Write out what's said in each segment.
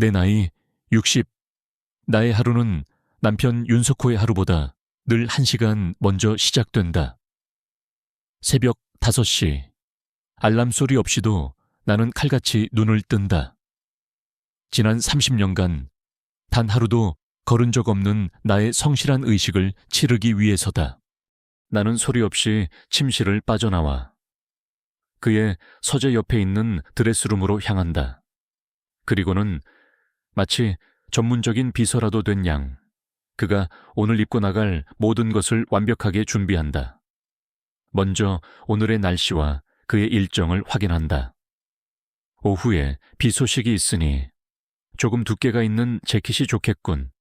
내 나이 60. 나의 하루는 남편 윤석호의 하루보다 늘 1시간 먼저 시작된다. 새벽 5시. 알람 소리 없이도 나는 칼같이 눈을 뜬다. 지난 30년간 단 하루도 걸은 적 없는 나의 성실한 의식을 치르기 위해서다. 나는 소리 없이 침실을 빠져나와 그의 서재 옆에 있는 드레스룸으로 향한다. 그리고는 마치 전문적인 비서라도 된 양, 그가 오늘 입고 나갈 모든 것을 완벽하게 준비한다. 먼저 오늘의 날씨와 그의 일정을 확인한다. 오후에 비 소식이 있으니 조금 두께가 있는 재킷이 좋겠군.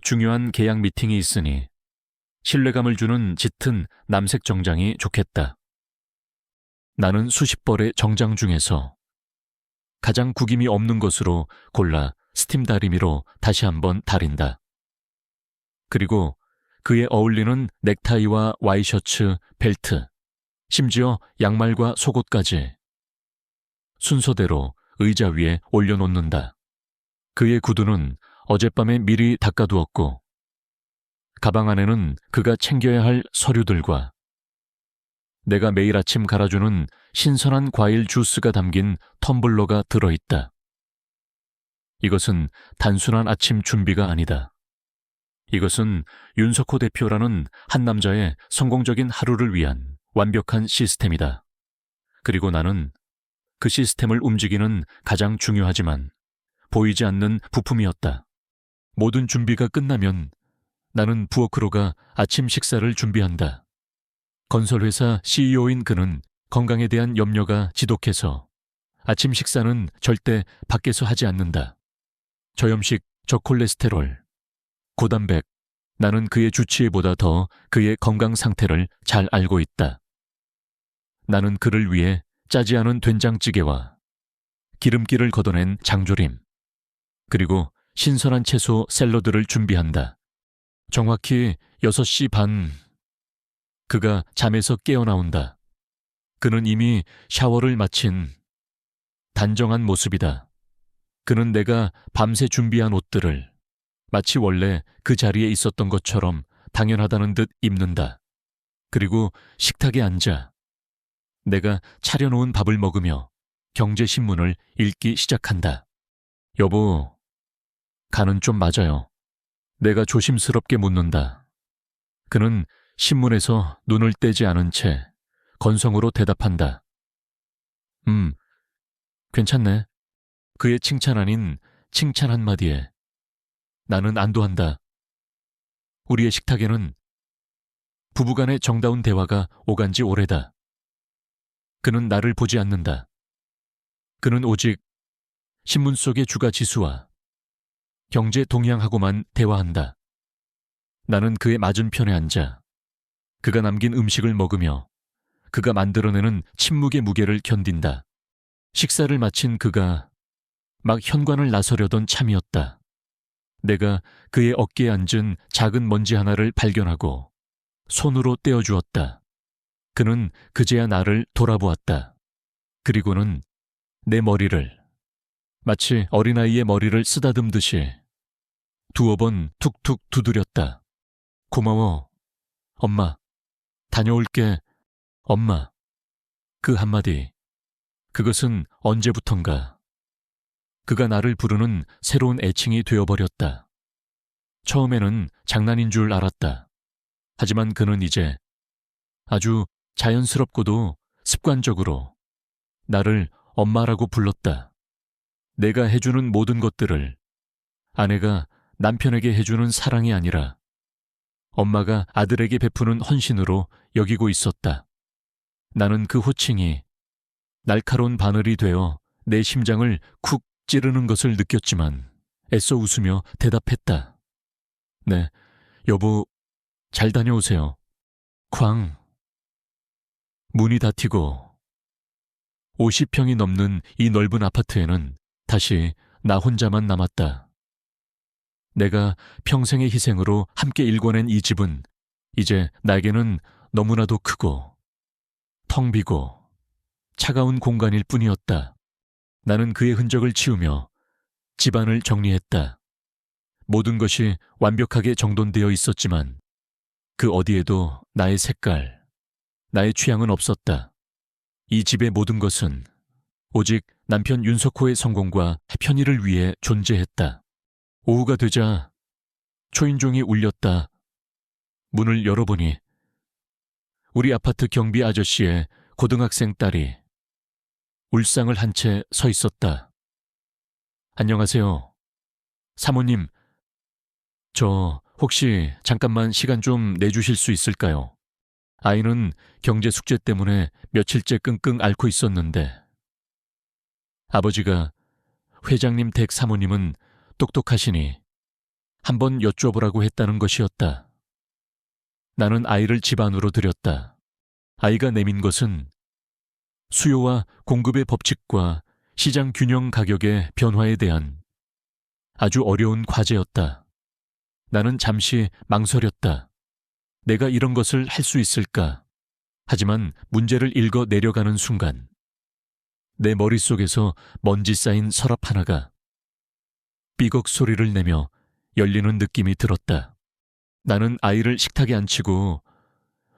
중요한 계약 미팅이 있으니 신뢰감을 주는 짙은 남색 정장이 좋겠다. 나는 수십 벌의 정장 중에서 가장 구김이 없는 것으로 골라 스팀 다리미로 다시 한번 다린다. 그리고 그에 어울리는 넥타이와 와이셔츠, 벨트, 심지어 양말과 속옷까지 순서대로 의자 위에 올려놓는다. 그의 구두는 어젯밤에 미리 닦아두었고 가방 안에는 그가 챙겨야 할 서류들과 내가 매일 아침 갈아주는 신선한 과일 주스가 담긴 텀블러가 들어있다. 이것은 단순한 아침 준비가 아니다. 이것은 윤석호 대표라는 한 남자의 성공적인 하루를 위한 완벽한 시스템이다. 그리고 나는 그 시스템을 움직이는 가장 중요하지만 보이지 않는 부품이었다. 모든 준비가 끝나면 나는 부엌으로 가 아침 식사를 준비한다. 건설회사 CEO인 그는 건강에 대한 염려가 지독해서 아침 식사는 절대 밖에서 하지 않는다. 저염식, 저콜레스테롤, 고단백, 나는 그의 주치의보다 더 그의 건강 상태를 잘 알고 있다. 나는 그를 위해 짜지 않은 된장찌개와 기름기를 걷어낸 장조림, 그리고 신선한 채소 샐러드를 준비한다. 정확히 6시 반, 그가 잠에서 깨어나온다. 그는 이미 샤워를 마친 단정한 모습이다. 그는 내가 밤새 준비한 옷들을 마치 원래 그 자리에 있었던 것처럼 당연하다는 듯 입는다. 그리고 식탁에 앉아 내가 차려놓은 밥을 먹으며 경제신문을 읽기 시작한다. 여보, 간은 좀 맞아요. 내가 조심스럽게 묻는다. 그는 신문에서 눈을 떼지 않은 채 건성으로 대답한다. 괜찮네. 그의 칭찬 아닌 칭찬 한마디에 나는 안도한다. 우리의 식탁에는 부부간의 정다운 대화가 오간 지 오래다. 그는 나를 보지 않는다. 그는 오직 신문 속의 주가 지수와 경제 동향하고만 대화한다. 나는 그의 맞은편에 앉아 그가 남긴 음식을 먹으며 그가 만들어내는 침묵의 무게를 견딘다. 식사를 마친 그가 막 현관을 나서려던 참이었다. 내가 그의 어깨에 앉은 작은 먼지 하나를 발견하고 손으로 떼어주었다. 그는 그제야 나를 돌아보았다. 그리고는 내 머리를 마치 어린아이의 머리를 쓰다듬듯이 두어 번 툭툭 두드렸다. 고마워, 엄마. 다녀올게, 엄마. 그 한마디, 그것은 언제부턴가 그가 나를 부르는 새로운 애칭이 되어버렸다. 처음에는 장난인 줄 알았다. 하지만 그는 이제 아주 자연스럽고도 습관적으로 나를 엄마라고 불렀다. 내가 해주는 모든 것들을 아내가 남편에게 해주는 사랑이 아니라 엄마가 아들에게 베푸는 헌신으로 여기고 있었다. 나는 그 호칭이 날카로운 바늘이 되어 내 심장을 쿡 찌르는 것을 느꼈지만 애써 웃으며 대답했다. 네, 여보, 잘 다녀오세요. 쾅. 문이 닫히고 50평이 넘는 이 넓은 아파트에는 다시 나 혼자만 남았다. 내가 평생의 희생으로 함께 일궈낸 이 집은 이제 나에게는 너무나도 크고 텅 비고 차가운 공간일 뿐이었다. 나는 그의 흔적을 치우며 집안을 정리했다. 모든 것이 완벽하게 정돈되어 있었지만 그 어디에도 나의 색깔, 나의 취향은 없었다. 이 집의 모든 것은 오직 남편 윤석호의 성공과 편의를 위해 존재했다. 오후가 되자 초인종이 울렸다. 문을 열어보니 우리 아파트 경비 아저씨의 고등학생 딸이 울상을 한 채 서 있었다. 안녕하세요. 사모님, 저 혹시 잠깐만 시간 좀 내주실 수 있을까요? 아이는 경제 숙제 때문에 며칠째 끙끙 앓고 있었는데 아버지가 회장님 댁 사모님은 똑똑하시니 한번 여쭤보라고 했다는 것이었다. 나는 아이를 집 안으로 들였다. 아이가 내민 것은 수요와 공급의 법칙과 시장 균형 가격의 변화에 대한 아주 어려운 과제였다. 나는 잠시 망설였다. 내가 이런 것을 할 수 있을까? 하지만 문제를 읽어 내려가는 순간 내 머릿속에서 먼지 쌓인 서랍 하나가 삐걱 소리를 내며 열리는 느낌이 들었다. 나는 아이를 식탁에 앉히고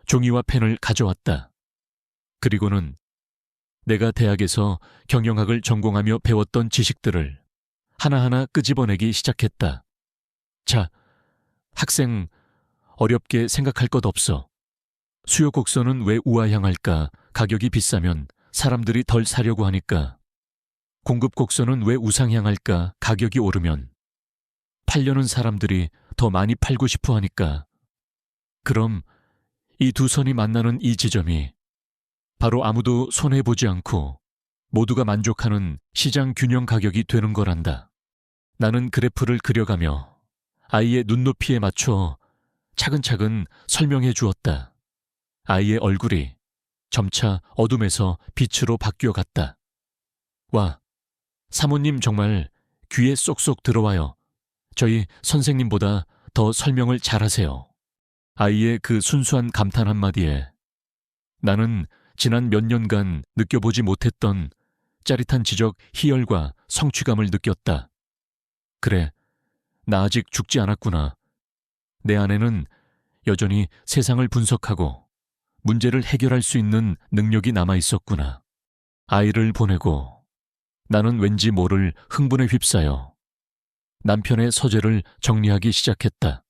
종이와 펜을 가져왔다. 그리고는 내가 대학에서 경영학을 전공하며 배웠던 지식들을 하나하나 끄집어내기 시작했다. 자, 학생, 어렵게 생각할 것 없어. 수요 곡선은 왜 우하향할까? 가격이 비싸면 사람들이 덜 사려고 하니까. 공급 곡선은 왜 우상향할까? 가격이 오르면 팔려는 사람들이 더 많이 팔고 싶어 하니까. 그럼 이 두 선이 만나는 이 지점이 바로 아무도 손해보지 않고 모두가 만족하는 시장 균형 가격이 되는 거란다. 나는 그래프를 그려가며 아이의 눈높이에 맞춰 차근차근 설명해 주었다. 아이의 얼굴이 점차 어둠에서 빛으로 바뀌어갔다. 와, 사모님 정말 귀에 쏙쏙 들어와요. 저희 선생님보다 더 설명을 잘하세요. 아이의 그 순수한 감탄 한마디에 나는 지난 몇 년간 느껴보지 못했던 짜릿한 지적 희열과 성취감을 느꼈다. 그래, 나 아직 죽지 않았구나. 내 안에는 여전히 세상을 분석하고 문제를 해결할 수 있는 능력이 남아 있었구나. 아이를 보내고 나는 왠지 모를 흥분에 휩싸여 남편의 서재를 정리하기 시작했다.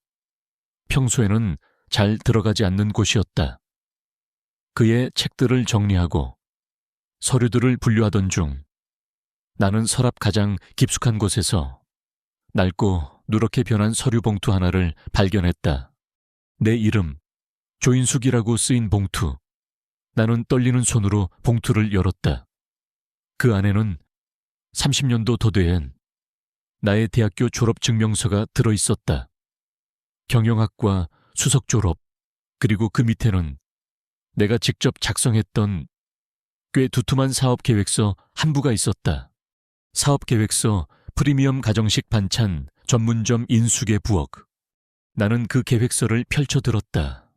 평소에는 잘 들어가지 않는 곳이었다. 그의 책들을 정리하고 서류들을 분류하던 중 나는 서랍 가장 깊숙한 곳에서 낡고 누렇게 변한 서류 봉투 하나를 발견했다. 내 이름, 조인숙이라고 쓰인 봉투. 나는 떨리는 손으로 봉투를 열었다. 그 안에는 30년도 더 된 나의 대학교 졸업 증명서가 들어있었다. 경영학과 수석 졸업, 그리고 그 밑에는 내가 직접 작성했던 꽤 두툼한 사업계획서 한 부가 있었다. 사업계획서 프리미엄 가정식 반찬 전문점 인수계 부엌. 나는 그 계획서를 펼쳐들었다.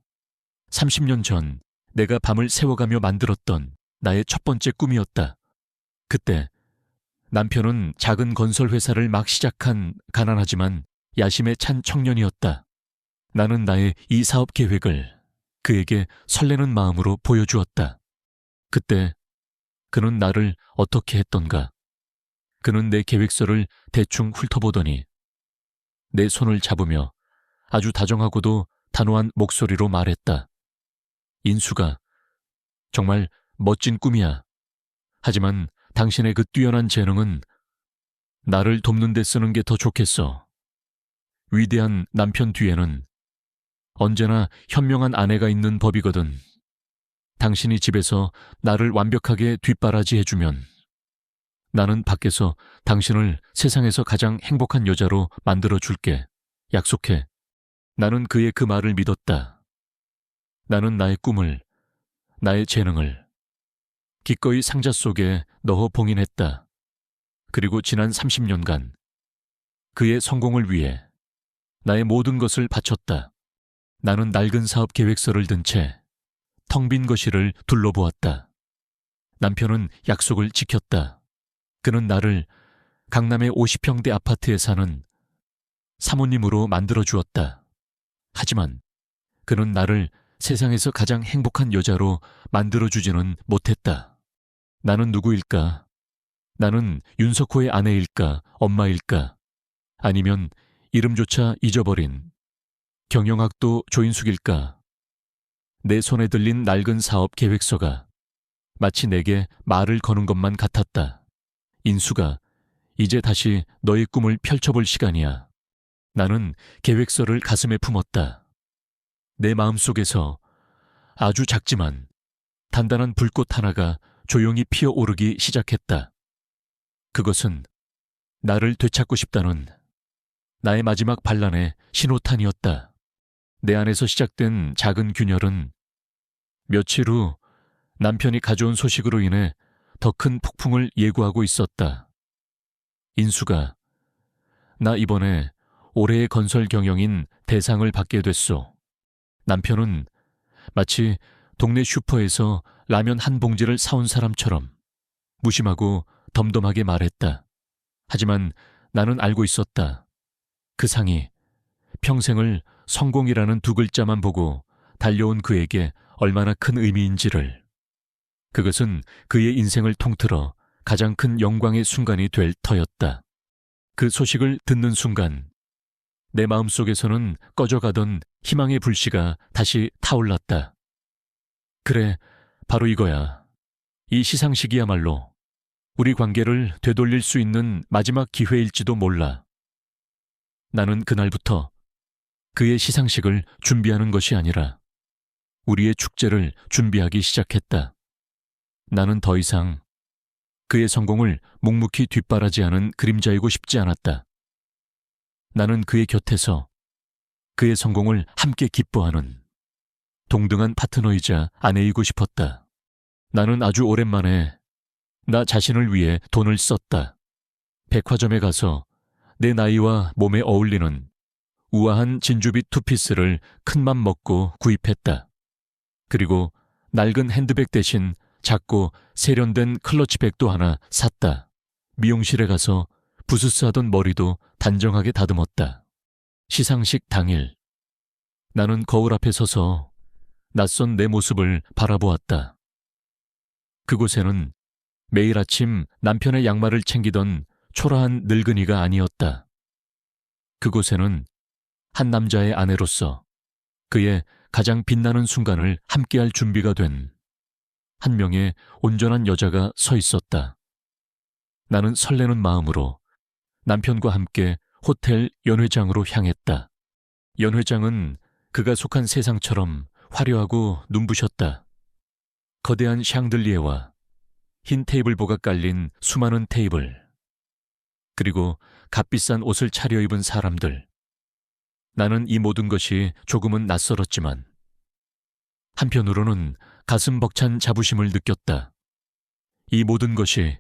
30년 전 내가 밤을 새워가며 만들었던 나의 첫 번째 꿈이었다. 그때 남편은 작은 건설회사를 막 시작한 가난하지만 야심에 찬 청년이었다. 나는 나의 이 사업 계획을 그에게 설레는 마음으로 보여주었다. 그때 그는 나를 어떻게 했던가. 그는 내 계획서를 대충 훑어보더니 내 손을 잡으며 아주 다정하고도 단호한 목소리로 말했다. 인수가, 정말 멋진 꿈이야. 하지만 당신의 그 뛰어난 재능은 나를 돕는 데 쓰는 게 더 좋겠어. 위대한 남편 뒤에는 언제나 현명한 아내가 있는 법이거든. 당신이 집에서 나를 완벽하게 뒷바라지 해주면 나는 밖에서 당신을 세상에서 가장 행복한 여자로 만들어줄게. 약속해. 나는 그의 그 말을 믿었다. 나는 나의 꿈을, 나의 재능을 기꺼이 상자 속에 넣어 봉인했다. 그리고 지난 30년간 그의 성공을 위해 나의 모든 것을 바쳤다. 나는 낡은 사업 계획서를 든 채 텅 빈 거실을 둘러보았다. 남편은 약속을 지켰다. 그는 나를 강남의 50평대 아파트에 사는 사모님으로 만들어 주었다. 하지만 그는 나를 세상에서 가장 행복한 여자로 만들어 주지는 못했다. 나는 누구일까? 나는 윤석호의 아내일까? 엄마일까? 아니면 이름조차 잊어버린 경영학도 조인숙일까? 내 손에 들린 낡은 사업 계획서가 마치 내게 말을 거는 것만 같았다. 인수가, 이제 다시 너의 꿈을 펼쳐볼 시간이야. 나는 계획서를 가슴에 품었다. 내 마음속에서 아주 작지만 단단한 불꽃 하나가 조용히 피어오르기 시작했다. 그것은 나를 되찾고 싶다는 나의 마지막 반란의 신호탄이었다. 내 안에서 시작된 작은 균열은 며칠 후 남편이 가져온 소식으로 인해 더 큰 폭풍을 예고하고 있었다. 인수가, 나 이번에 올해의 건설 경영인 대상을 받게 됐소. 남편은 마치 동네 슈퍼에서 라면 한 봉지를 사온 사람처럼 무심하고 덤덤하게 말했다. 하지만 나는 알고 있었다. 그 상이 평생을 성공이라는 두 글자만 보고 달려온 그에게 얼마나 큰 의미인지를. 그것은 그의 인생을 통틀어 가장 큰 영광의 순간이 될 터였다. 그 소식을 듣는 순간 내 마음속에서는 꺼져가던 희망의 불씨가 다시 타올랐다. 그래, 바로 이거야. 이 시상식이야말로 우리 관계를 되돌릴 수 있는 마지막 기회일지도 몰라. 나는 그날부터 그의 시상식을 준비하는 것이 아니라 우리의 축제를 준비하기 시작했다. 나는 더 이상 그의 성공을 묵묵히 뒷바라지하는 그림자이고 싶지 않았다. 나는 그의 곁에서 그의 성공을 함께 기뻐하는 동등한 파트너이자 아내이고 싶었다. 나는 아주 오랜만에 나 자신을 위해 돈을 썼다. 백화점에 가서 내 나이와 몸에 어울리는 우아한 진주빛 투피스를 큰맘 먹고 구입했다. 그리고 낡은 핸드백 대신 작고 세련된 클러치백도 하나 샀다. 미용실에 가서 부스스하던 머리도 단정하게 다듬었다. 시상식 당일, 나는 거울 앞에 서서 낯선 내 모습을 바라보았다. 그곳에는 매일 아침 남편의 양말을 챙기던 초라한 늙은이가 아니었다. 그곳에는 한 남자의 아내로서 그의 가장 빛나는 순간을 함께할 준비가 된 한 명의 온전한 여자가 서 있었다. 나는 설레는 마음으로 남편과 함께 호텔 연회장으로 향했다. 연회장은 그가 속한 세상처럼 화려하고 눈부셨다. 거대한 샹들리에와 흰 테이블보가 깔린 수많은 테이블, 그리고 값비싼 옷을 차려입은 사람들. 나는 이 모든 것이 조금은 낯설었지만 한편으로는 가슴 벅찬 자부심을 느꼈다. 이 모든 것이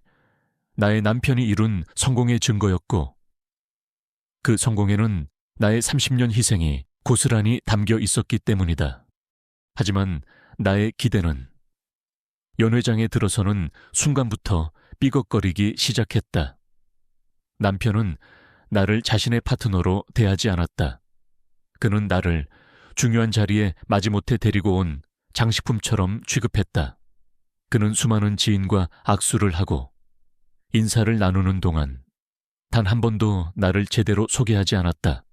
나의 남편이 이룬 성공의 증거였고 그 성공에는 나의 30년 희생이 고스란히 담겨 있었기 때문이다. 하지만 나의 기대는 연회장에 들어서는 순간부터 삐걱거리기 시작했다. 남편은 나를 자신의 파트너로 대하지 않았다. 그는 나를 중요한 자리에 마지못해 데리고 온 장식품처럼 취급했다. 그는 수많은 지인과 악수를 하고 인사를 나누는 동안 단 한 번도 나를 제대로 소개하지 않았다.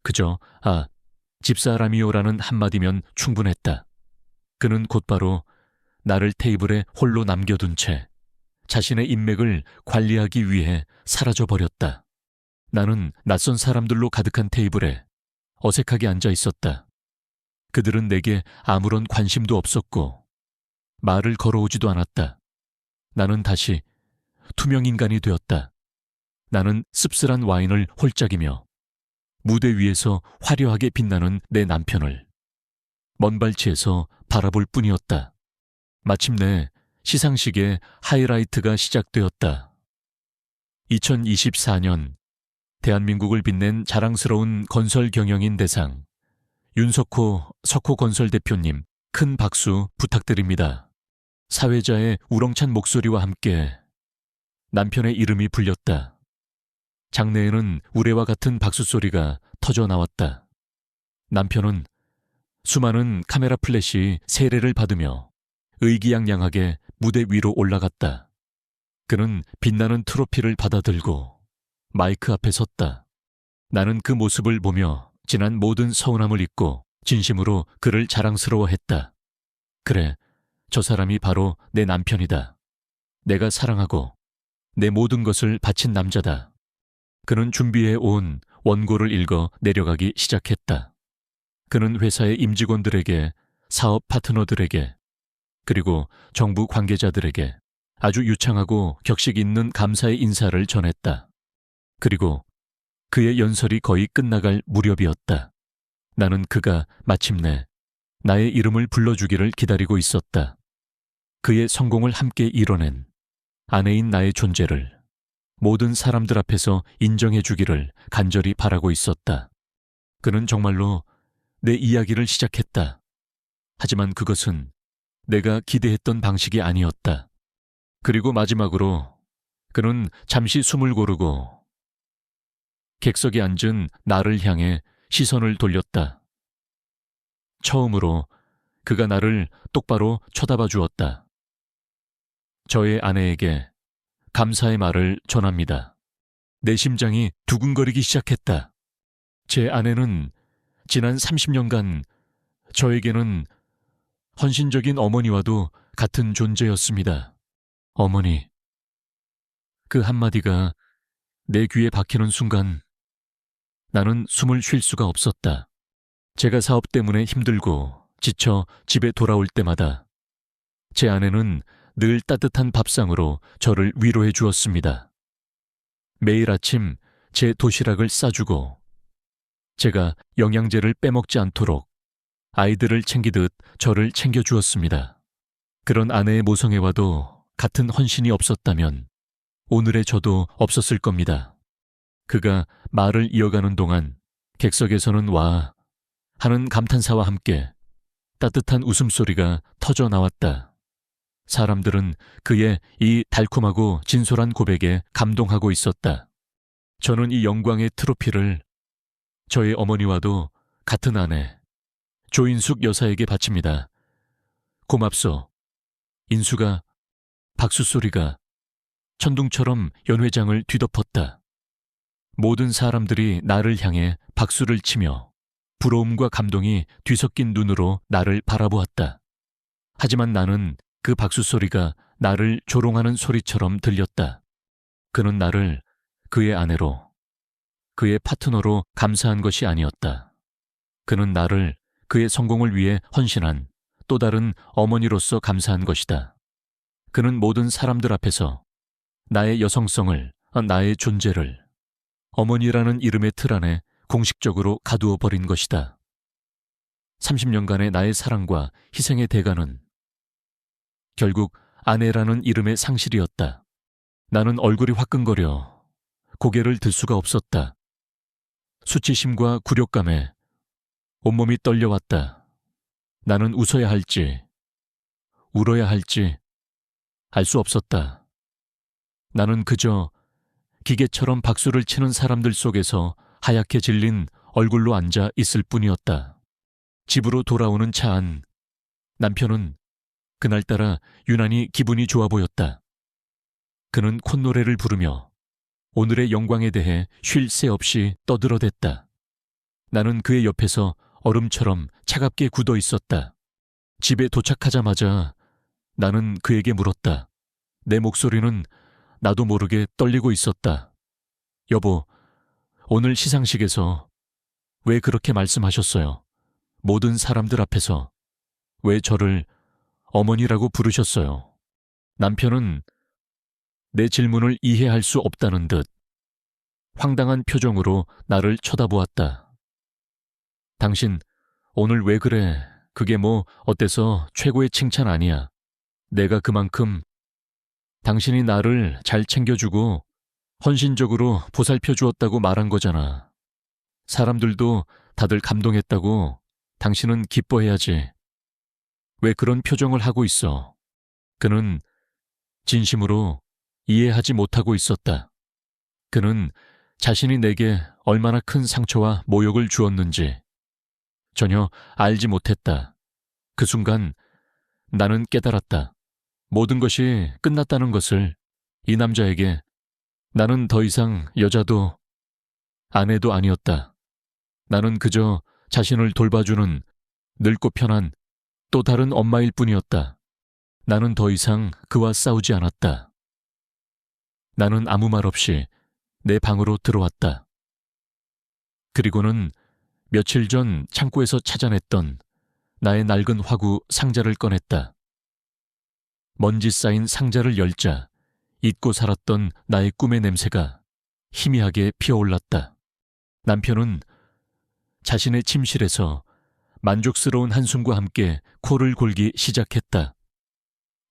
그저 집사람이요라는 한마디면 충분했다. 그는 곧바로 나를 테이블에 홀로 남겨둔 채 자신의 인맥을 관리하기 위해 사라져버렸다. 나는 낯선 사람들로 가득한 테이블에 어색하게 앉아 있었다. 그들은 내게 아무런 관심도 없었고 말을 걸어오지도 않았다. 나는 다시 투명 인간이 되었다. 나는 씁쓸한 와인을 홀짝이며 무대 위에서 화려하게 빛나는 내 남편을 먼 발치에서 바라볼 뿐이었다. 마침내 시상식의 하이라이트가 시작되었다. 2024년 대한민국을 빛낸 자랑스러운 건설 경영인 대상 윤석호 석호건설 대표님, 큰 박수 부탁드립니다. 사회자의 우렁찬 목소리와 함께 남편의 이름이 불렸다. 장내에는 우레와 같은 박수 소리가 터져 나왔다. 남편은 수많은 카메라 플래시 세례를 받으며 의기양양하게 무대 위로 올라갔다. 그는 빛나는 트로피를 받아들고 마이크 앞에 섰다. 나는 그 모습을 보며 지난 모든 서운함을 잊고 진심으로 그를 자랑스러워했다. 그래, 저 사람이 바로 내 남편이다. 내가 사랑하고 내 모든 것을 바친 남자다. 그는 준비해 온 원고를 읽어 내려가기 시작했다. 그는 회사의 임직원들에게, 사업 파트너들에게, 그리고 정부 관계자들에게 아주 유창하고 격식 있는 감사의 인사를 전했다. 그리고 그의 연설이 거의 끝나갈 무렵이었다. 나는 그가 마침내 나의 이름을 불러주기를 기다리고 있었다. 그의 성공을 함께 이뤄낸 아내인 나의 존재를 모든 사람들 앞에서 인정해 주기를 간절히 바라고 있었다. 그는 정말로 내 이야기를 시작했다. 하지만 그것은 내가 기대했던 방식이 아니었다. 그리고 마지막으로 그는 잠시 숨을 고르고 객석에 앉은 나를 향해 시선을 돌렸다. 처음으로 그가 나를 똑바로 쳐다봐 주었다. 저의 아내에게 감사의 말을 전합니다. 내 심장이 두근거리기 시작했다. 제 아내는 지난 30년간 저에게는 헌신적인 어머니와도 같은 존재였습니다. 어머니. 그 한마디가 내 귀에 박히는 순간 나는 숨을 쉴 수가 없었다. 제가 사업 때문에 힘들고 지쳐 집에 돌아올 때마다 제 아내는 늘 따뜻한 밥상으로 저를 위로해 주었습니다. 매일 아침 제 도시락을 싸주고 제가 영양제를 빼먹지 않도록 아이들을 챙기듯 저를 챙겨주었습니다. 그런 아내의 모성애와도 같은 헌신이 없었다면 오늘의 저도 없었을 겁니다. 그가 말을 이어가는 동안 객석에서는 와 하는 감탄사와 함께 따뜻한 웃음소리가 터져 나왔다. 사람들은 그의 이 달콤하고 진솔한 고백에 감동하고 있었다. 저는 이 영광의 트로피를 저의 어머니와도 같은 아내 조인숙 여사에게 바칩니다. 고맙소. 인수가 박수 소리가 천둥처럼 연회장을 뒤덮었다. 모든 사람들이 나를 향해 박수를 치며 부러움과 감동이 뒤섞인 눈으로 나를 바라보았다. 하지만 나는 그 박수 소리가 나를 조롱하는 소리처럼 들렸다. 그는 나를 그의 아내로, 그의 파트너로 감사한 것이 아니었다. 그는 나를 그의 성공을 위해 헌신한 또 다른 어머니로서 감사한 것이다. 그는 모든 사람들 앞에서 나의 여성성을, 나의 존재를 어머니라는 이름의 틀 안에 공식적으로 가두어 버린 것이다. 30년간의 나의 사랑과 희생의 대가는 결국 아내라는 이름의 상실이었다. 나는 얼굴이 화끈거려 고개를 들 수가 없었다. 수치심과 굴욕감에 온몸이 떨려왔다. 나는 웃어야 할지, 울어야 할지 알 수 없었다. 나는 그저 기계처럼 박수를 치는 사람들 속에서 하얗게 질린 얼굴로 앉아 있을 뿐이었다. 집으로 돌아오는 차 안, 남편은 그날따라 유난히 기분이 좋아 보였다. 그는 콧노래를 부르며 오늘의 영광에 대해 쉴 새 없이 떠들어댔다. 나는 그의 옆에서 얼음처럼 차갑게 굳어 있었다. 집에 도착하자마자 나는 그에게 물었다. 내 목소리는 나도 모르게 떨리고 있었다. 여보, 오늘 시상식에서 왜 그렇게 말씀하셨어요? 모든 사람들 앞에서 왜 저를 어머니라고 부르셨어요? 남편은 내 질문을 이해할 수 없다는 듯 황당한 표정으로 나를 쳐다보았다. 당신 오늘 왜 그래? 그게 뭐 어때서 최고의 칭찬 아니야. 내가 그만큼 당신이 나를 잘 챙겨주고 헌신적으로 보살펴 주었다고 말한 거잖아. 사람들도 다들 감동했다고 당신은 기뻐해야지. 왜 그런 표정을 하고 있어? 그는 진심으로 이해하지 못하고 있었다. 그는 자신이 내게 얼마나 큰 상처와 모욕을 주었는지 전혀 알지 못했다. 그 순간 나는 깨달았다. 모든 것이 끝났다는 것을. 이 남자에게 나는 더 이상 여자도 아내도 아니었다. 나는 그저 자신을 돌봐주는 늙고 편한 또 다른 엄마일 뿐이었다. 나는 더 이상 그와 싸우지 않았다. 나는 아무 말 없이 내 방으로 들어왔다. 그리고는 며칠 전 창고에서 찾아냈던 나의 낡은 화구 상자를 꺼냈다. 먼지 쌓인 상자를 열자 잊고 살았던 나의 꿈의 냄새가 희미하게 피어올랐다. 남편은 자신의 침실에서 만족스러운 한숨과 함께 코를 골기 시작했다.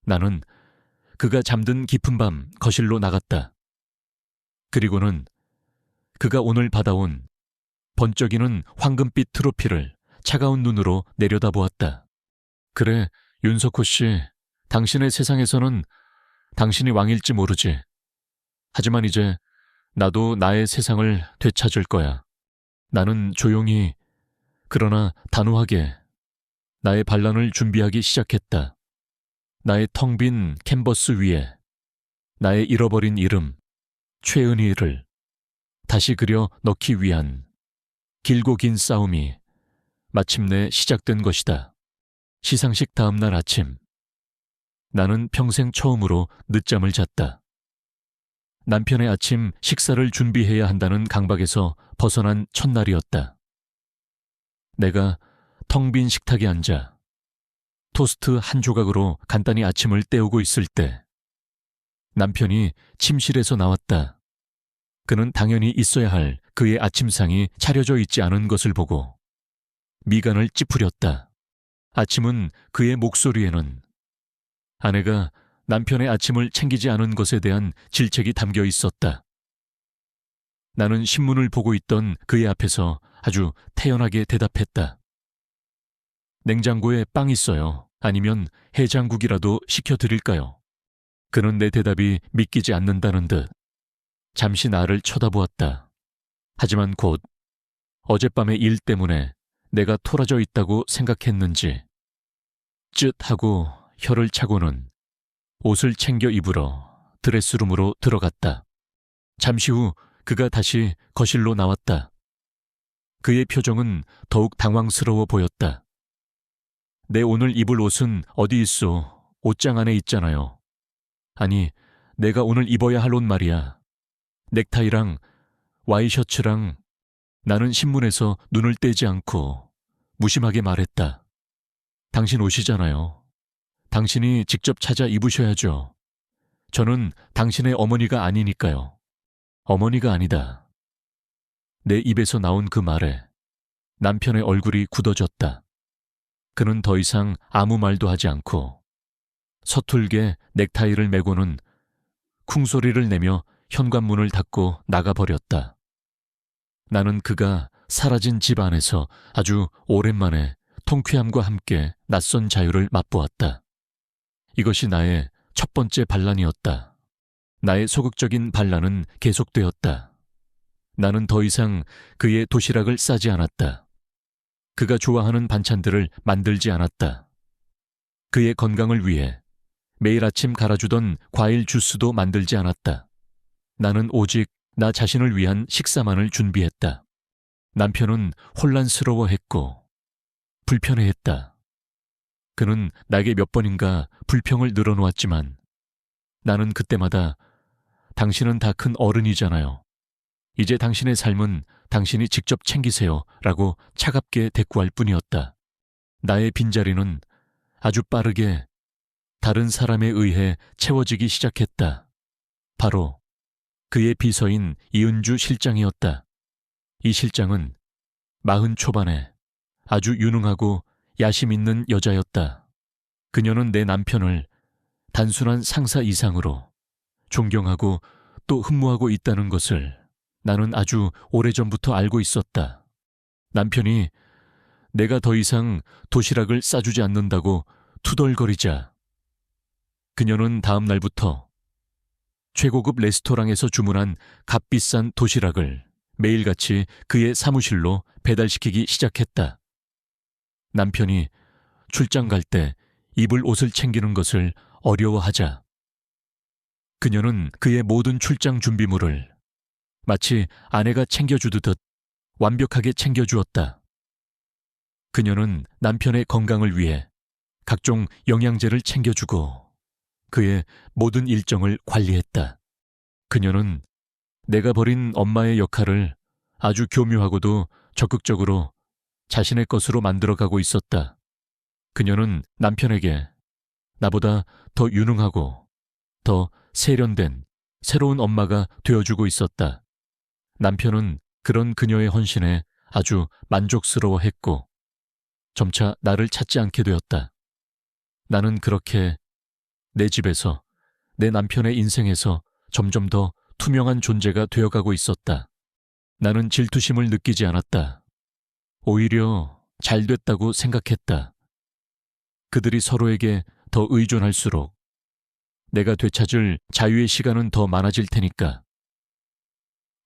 나는 그가 잠든 깊은 밤 거실로 나갔다. 그리고는 그가 오늘 받아온 번쩍이는 황금빛 트로피를 차가운 눈으로 내려다보았다. 그래, 윤석호 씨, 당신의 세상에서는 당신이 왕일지 모르지. 하지만 이제 나도 나의 세상을 되찾을 거야. 나는 조용히 그러나 단호하게 나의 반란을 준비하기 시작했다. 나의 텅 빈 캔버스 위에 나의 잃어버린 이름 최은희를 다시 그려 넣기 위한 길고 긴 싸움이 마침내 시작된 것이다. 시상식 다음 날 아침, 나는 평생 처음으로 늦잠을 잤다. 남편의 아침 식사를 준비해야 한다는 강박에서 벗어난 첫날이었다. 내가 텅 빈 식탁에 앉아 토스트 한 조각으로 간단히 아침을 때우고 있을 때 남편이 침실에서 나왔다. 그는 당연히 있어야 할 그의 아침상이 차려져 있지 않은 것을 보고 미간을 찌푸렸다. 아침은 그의 목소리에는 아내가 남편의 아침을 챙기지 않은 것에 대한 질책이 담겨 있었다. 나는 신문을 보고 있던 그의 앞에서 아주 태연하게 대답했다. 냉장고에 빵 있어요. 아니면 해장국이라도 시켜드릴까요? 그는 내 대답이 믿기지 않는다는 듯 잠시 나를 쳐다보았다. 하지만 곧 어젯밤의 일 때문에 내가 토라져 있다고 생각했는지 쯧 하고 혀를 차고는 옷을 챙겨 입으러 드레스룸으로 들어갔다. 잠시 후 그가 다시 거실로 나왔다. 그의 표정은 더욱 당황스러워 보였다. 내 오늘 입을 옷은 어디 있어? 옷장 안에 있잖아요. 아니, 내가 오늘 입어야 할 옷 말이야. 넥타이랑 와이셔츠랑. 나는 신문에서 눈을 떼지 않고 무심하게 말했다. 당신 옷이잖아요. 당신이 직접 찾아 입으셔야죠. 저는 당신의 어머니가 아니니까요. 어머니가 아니다. 내 입에서 나온 그 말에 남편의 얼굴이 굳어졌다. 그는 더 이상 아무 말도 하지 않고 서툴게 넥타이를 메고는 쿵소리를 내며 현관문을 닫고 나가버렸다. 나는 그가 사라진 집 안에서 아주 오랜만에 통쾌함과 함께 낯선 자유를 맛보았다. 이것이 나의 첫 번째 반란이었다. 나의 소극적인 반란은 계속되었다. 나는 더 이상 그의 도시락을 싸지 않았다. 그가 좋아하는 반찬들을 만들지 않았다. 그의 건강을 위해 매일 아침 갈아주던 과일 주스도 만들지 않았다. 나는 오직 나 자신을 위한 식사만을 준비했다. 남편은 혼란스러워했고 불편해했다. 그는 나에게 몇 번인가 불평을 늘어놓았지만 나는 그때마다 당신은 다 큰 어른이잖아요. 이제 당신의 삶은 당신이 직접 챙기세요 라고 차갑게 대꾸할 뿐이었다. 나의 빈자리는 아주 빠르게 다른 사람에 의해 채워지기 시작했다. 바로 그의 비서인 이은주 실장이었다. 이 실장은 40 초반에 아주 유능하고 야심 있는 여자였다. 그녀는 내 남편을 단순한 상사 이상으로 존경하고 또 흠모하고 있다는 것을 나는 아주 오래전부터 알고 있었다. 남편이 내가 더 이상 도시락을 싸주지 않는다고 투덜거리자 그녀는 다음 날부터 최고급 레스토랑에서 주문한 값비싼 도시락을 매일같이 그의 사무실로 배달시키기 시작했다. 남편이 출장 갈 때 입을 옷을 챙기는 것을 어려워하자 그녀는 그의 모든 출장 준비물을 마치 아내가 챙겨주듯 완벽하게 챙겨주었다. 그녀는 남편의 건강을 위해 각종 영양제를 챙겨주고 그의 모든 일정을 관리했다. 그녀는 내가 벌인 엄마의 역할을 아주 교묘하고도 적극적으로 자신의 것으로 만들어가고 있었다. 그녀는 남편에게 나보다 더 유능하고 더 세련된 새로운 엄마가 되어주고 있었다. 남편은 그런 그녀의 헌신에 아주 만족스러워했고 점차 나를 찾지 않게 되었다. 나는 그렇게 내 집에서 내 남편의 인생에서 점점 더 투명한 존재가 되어가고 있었다. 나는 질투심을 느끼지 않았다. 오히려 잘 됐다고 생각했다. 그들이 서로에게 더 의존할수록 내가 되찾을 자유의 시간은 더 많아질 테니까.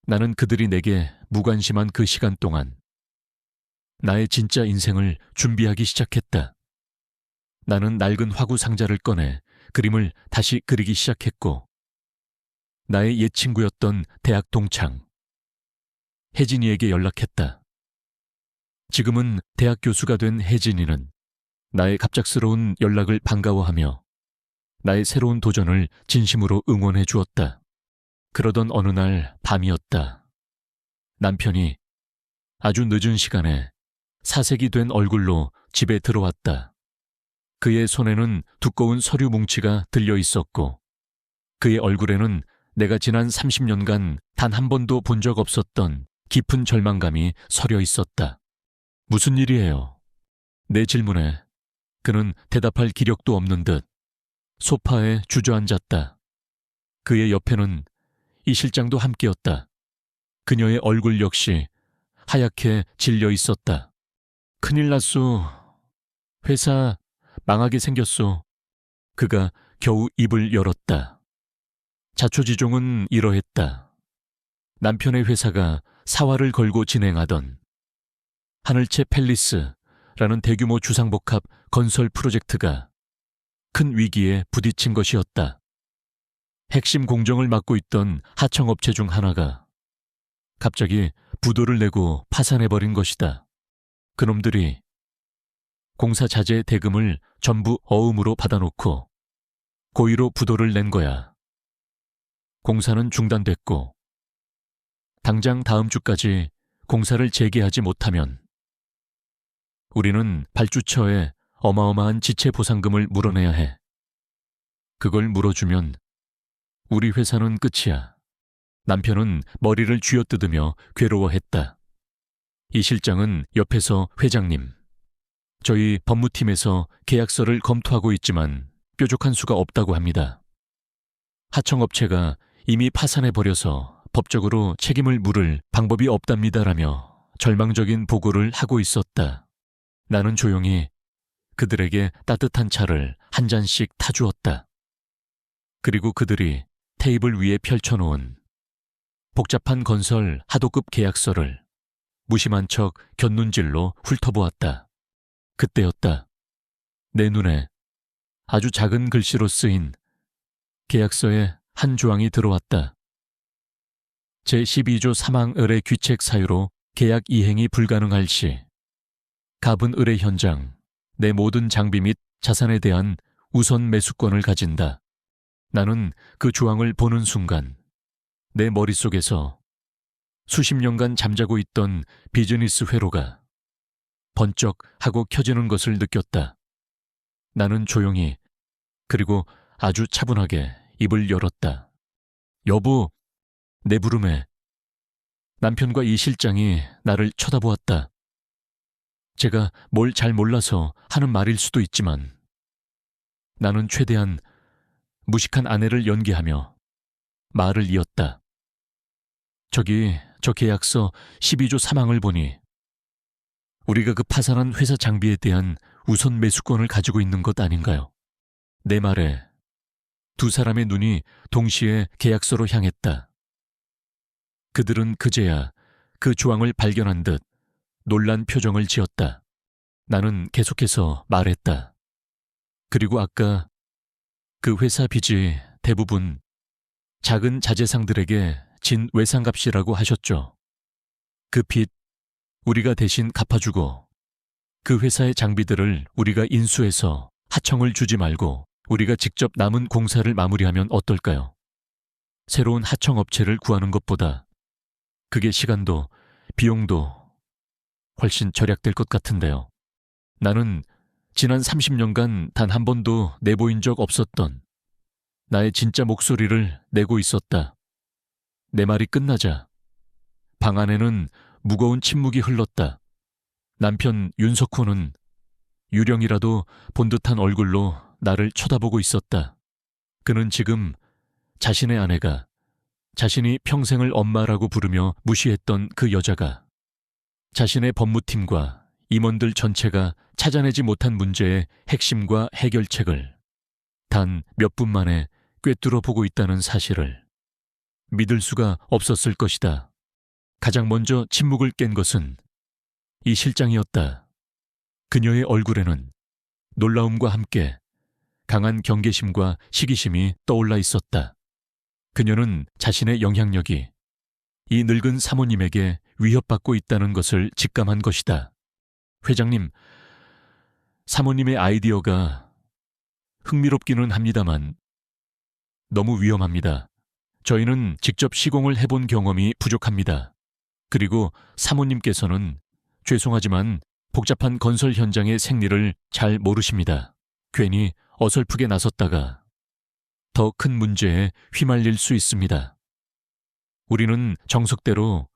나는 그들이 내게 무관심한 그 시간 동안 나의 진짜 인생을 준비하기 시작했다. 나는 낡은 화구 상자를 꺼내 그림을 다시 그리기 시작했고 나의 옛 친구였던 대학 동창 혜진이에게 연락했다. 지금은 대학 교수가 된 혜진이는 나의 갑작스러운 연락을 반가워하며 나의 새로운 도전을 진심으로 응원해 주었다. 그러던 어느 날 밤이었다. 남편이 아주 늦은 시간에 사색이 된 얼굴로 집에 들어왔다. 그의 손에는 두꺼운 서류 뭉치가 들려 있었고 그의 얼굴에는 내가 지난 30년간 단 한 번도 본 적 없었던 깊은 절망감이 서려 있었다. 무슨 일이에요? 내 질문에 그는 대답할 기력도 없는 듯 소파에 주저앉았다. 그의 옆에는 이 실장도 함께였다. 그녀의 얼굴 역시 하얗게 질려 있었다. 큰일 났소. 회사 망하게 생겼소. 그가 겨우 입을 열었다. 자초지종은 이러했다. 남편의 회사가 사활을 걸고 진행하던 하늘채 팰리스라는 대규모 주상복합 건설 프로젝트가 큰 위기에 부딪힌 것이었다. 핵심 공정을 맡고 있던 하청업체 중 하나가 갑자기 부도를 내고 파산해버린 것이다. 그놈들이 공사 자재 대금을 전부 어음으로 받아놓고 고의로 부도를 낸 거야. 공사는 중단됐고 당장 다음 주까지 공사를 재개하지 못하면 우리는 발주처에 어마어마한 지체 보상금을 물어내야 해. 그걸 물어주면 우리 회사는 끝이야. 남편은 머리를 쥐어뜯으며 괴로워했다. 이 실장은 옆에서 회장님, 저희 법무팀에서 계약서를 검토하고 있지만 뾰족한 수가 없다고 합니다. 하청업체가 이미 파산해버려서 법적으로 책임을 물을 방법이 없답니다라며 절망적인 보고를 하고 있었다. 나는 조용히 그들에게 따뜻한 차를 한 잔씩 타주었다. 그리고 그들이 테이블 위에 펼쳐놓은 복잡한 건설 하도급 계약서를 무심한 척 곁눈질로 훑어보았다. 그때였다. 내 눈에 아주 작은 글씨로 쓰인 계약서의 한 조항이 들어왔다. 제12조 3항 귀책 사유로 계약 이행이 불가능할 시 갑은 의뢰 현장, 내 모든 장비 및 자산에 대한 우선 매수권을 가진다. 나는 그 조항을 보는 순간 내 머릿속에서 수십 년간 잠자고 있던 비즈니스 회로가 번쩍 하고 켜지는 것을 느꼈다. 나는 조용히 그리고 아주 차분하게 입을 열었다. 여보, 내 부름에. 남편과 이 실장이 나를 쳐다보았다. 제가 뭘 잘 몰라서 하는 말일 수도 있지만 나는 최대한 무식한 아내를 연기하며 말을 이었다. 저기 저 계약서 12조 3항을 보니 우리가 그 파산한 회사 장비에 대한 우선 매수권을 가지고 있는 것 아닌가요? 내 말에 두 사람의 눈이 동시에 계약서로 향했다. 그들은 그제야 그 조항을 발견한 듯 놀란 표정을 지었다. 나는 계속해서 말했다. 그리고 아까 그 회사 빚이 대부분 작은 자재상들에게 진 외상값이라고 하셨죠. 그 빚 우리가 대신 갚아주고 그 회사의 장비들을 우리가 인수해서 하청을 주지 말고 우리가 직접 남은 공사를 마무리하면 어떨까요? 새로운 하청업체를 구하는 것보다 그게 시간도 비용도 훨씬 절약될 것 같은데요. 나는 지난 30년간 단 한 번도 내보인 적 없었던 나의 진짜 목소리를 내고 있었다. 내 말이 끝나자 방 안에는 무거운 침묵이 흘렀다. 남편 윤석호는 유령이라도 본 듯한 얼굴로 나를 쳐다보고 있었다. 그는 지금 자신의 아내가 자신이 평생을 엄마라고 부르며 무시했던 그 여자가 자신의 법무팀과 임원들 전체가 찾아내지 못한 문제의 핵심과 해결책을 단 몇 분 만에 꿰뚫어 보고 있다는 사실을 믿을 수가 없었을 것이다. 가장 먼저 침묵을 깬 것은 이 실장이었다. 그녀의 얼굴에는 놀라움과 함께 강한 경계심과 시기심이 떠올라 있었다. 그녀는 자신의 영향력이 이 늙은 사모님에게 위협받고 있다는 것을 직감한 것이다. 회장님, 사모님의 아이디어가 흥미롭기는 합니다만 너무 위험합니다. 저희는 직접 시공을 해본 경험이 부족합니다. 그리고 사모님께서는 죄송하지만 복잡한 건설 현장의 생리를 잘 모르십니다. 괜히 어설프게 나섰다가 더 큰 문제에 휘말릴 수 있습니다. 우리는 정석대로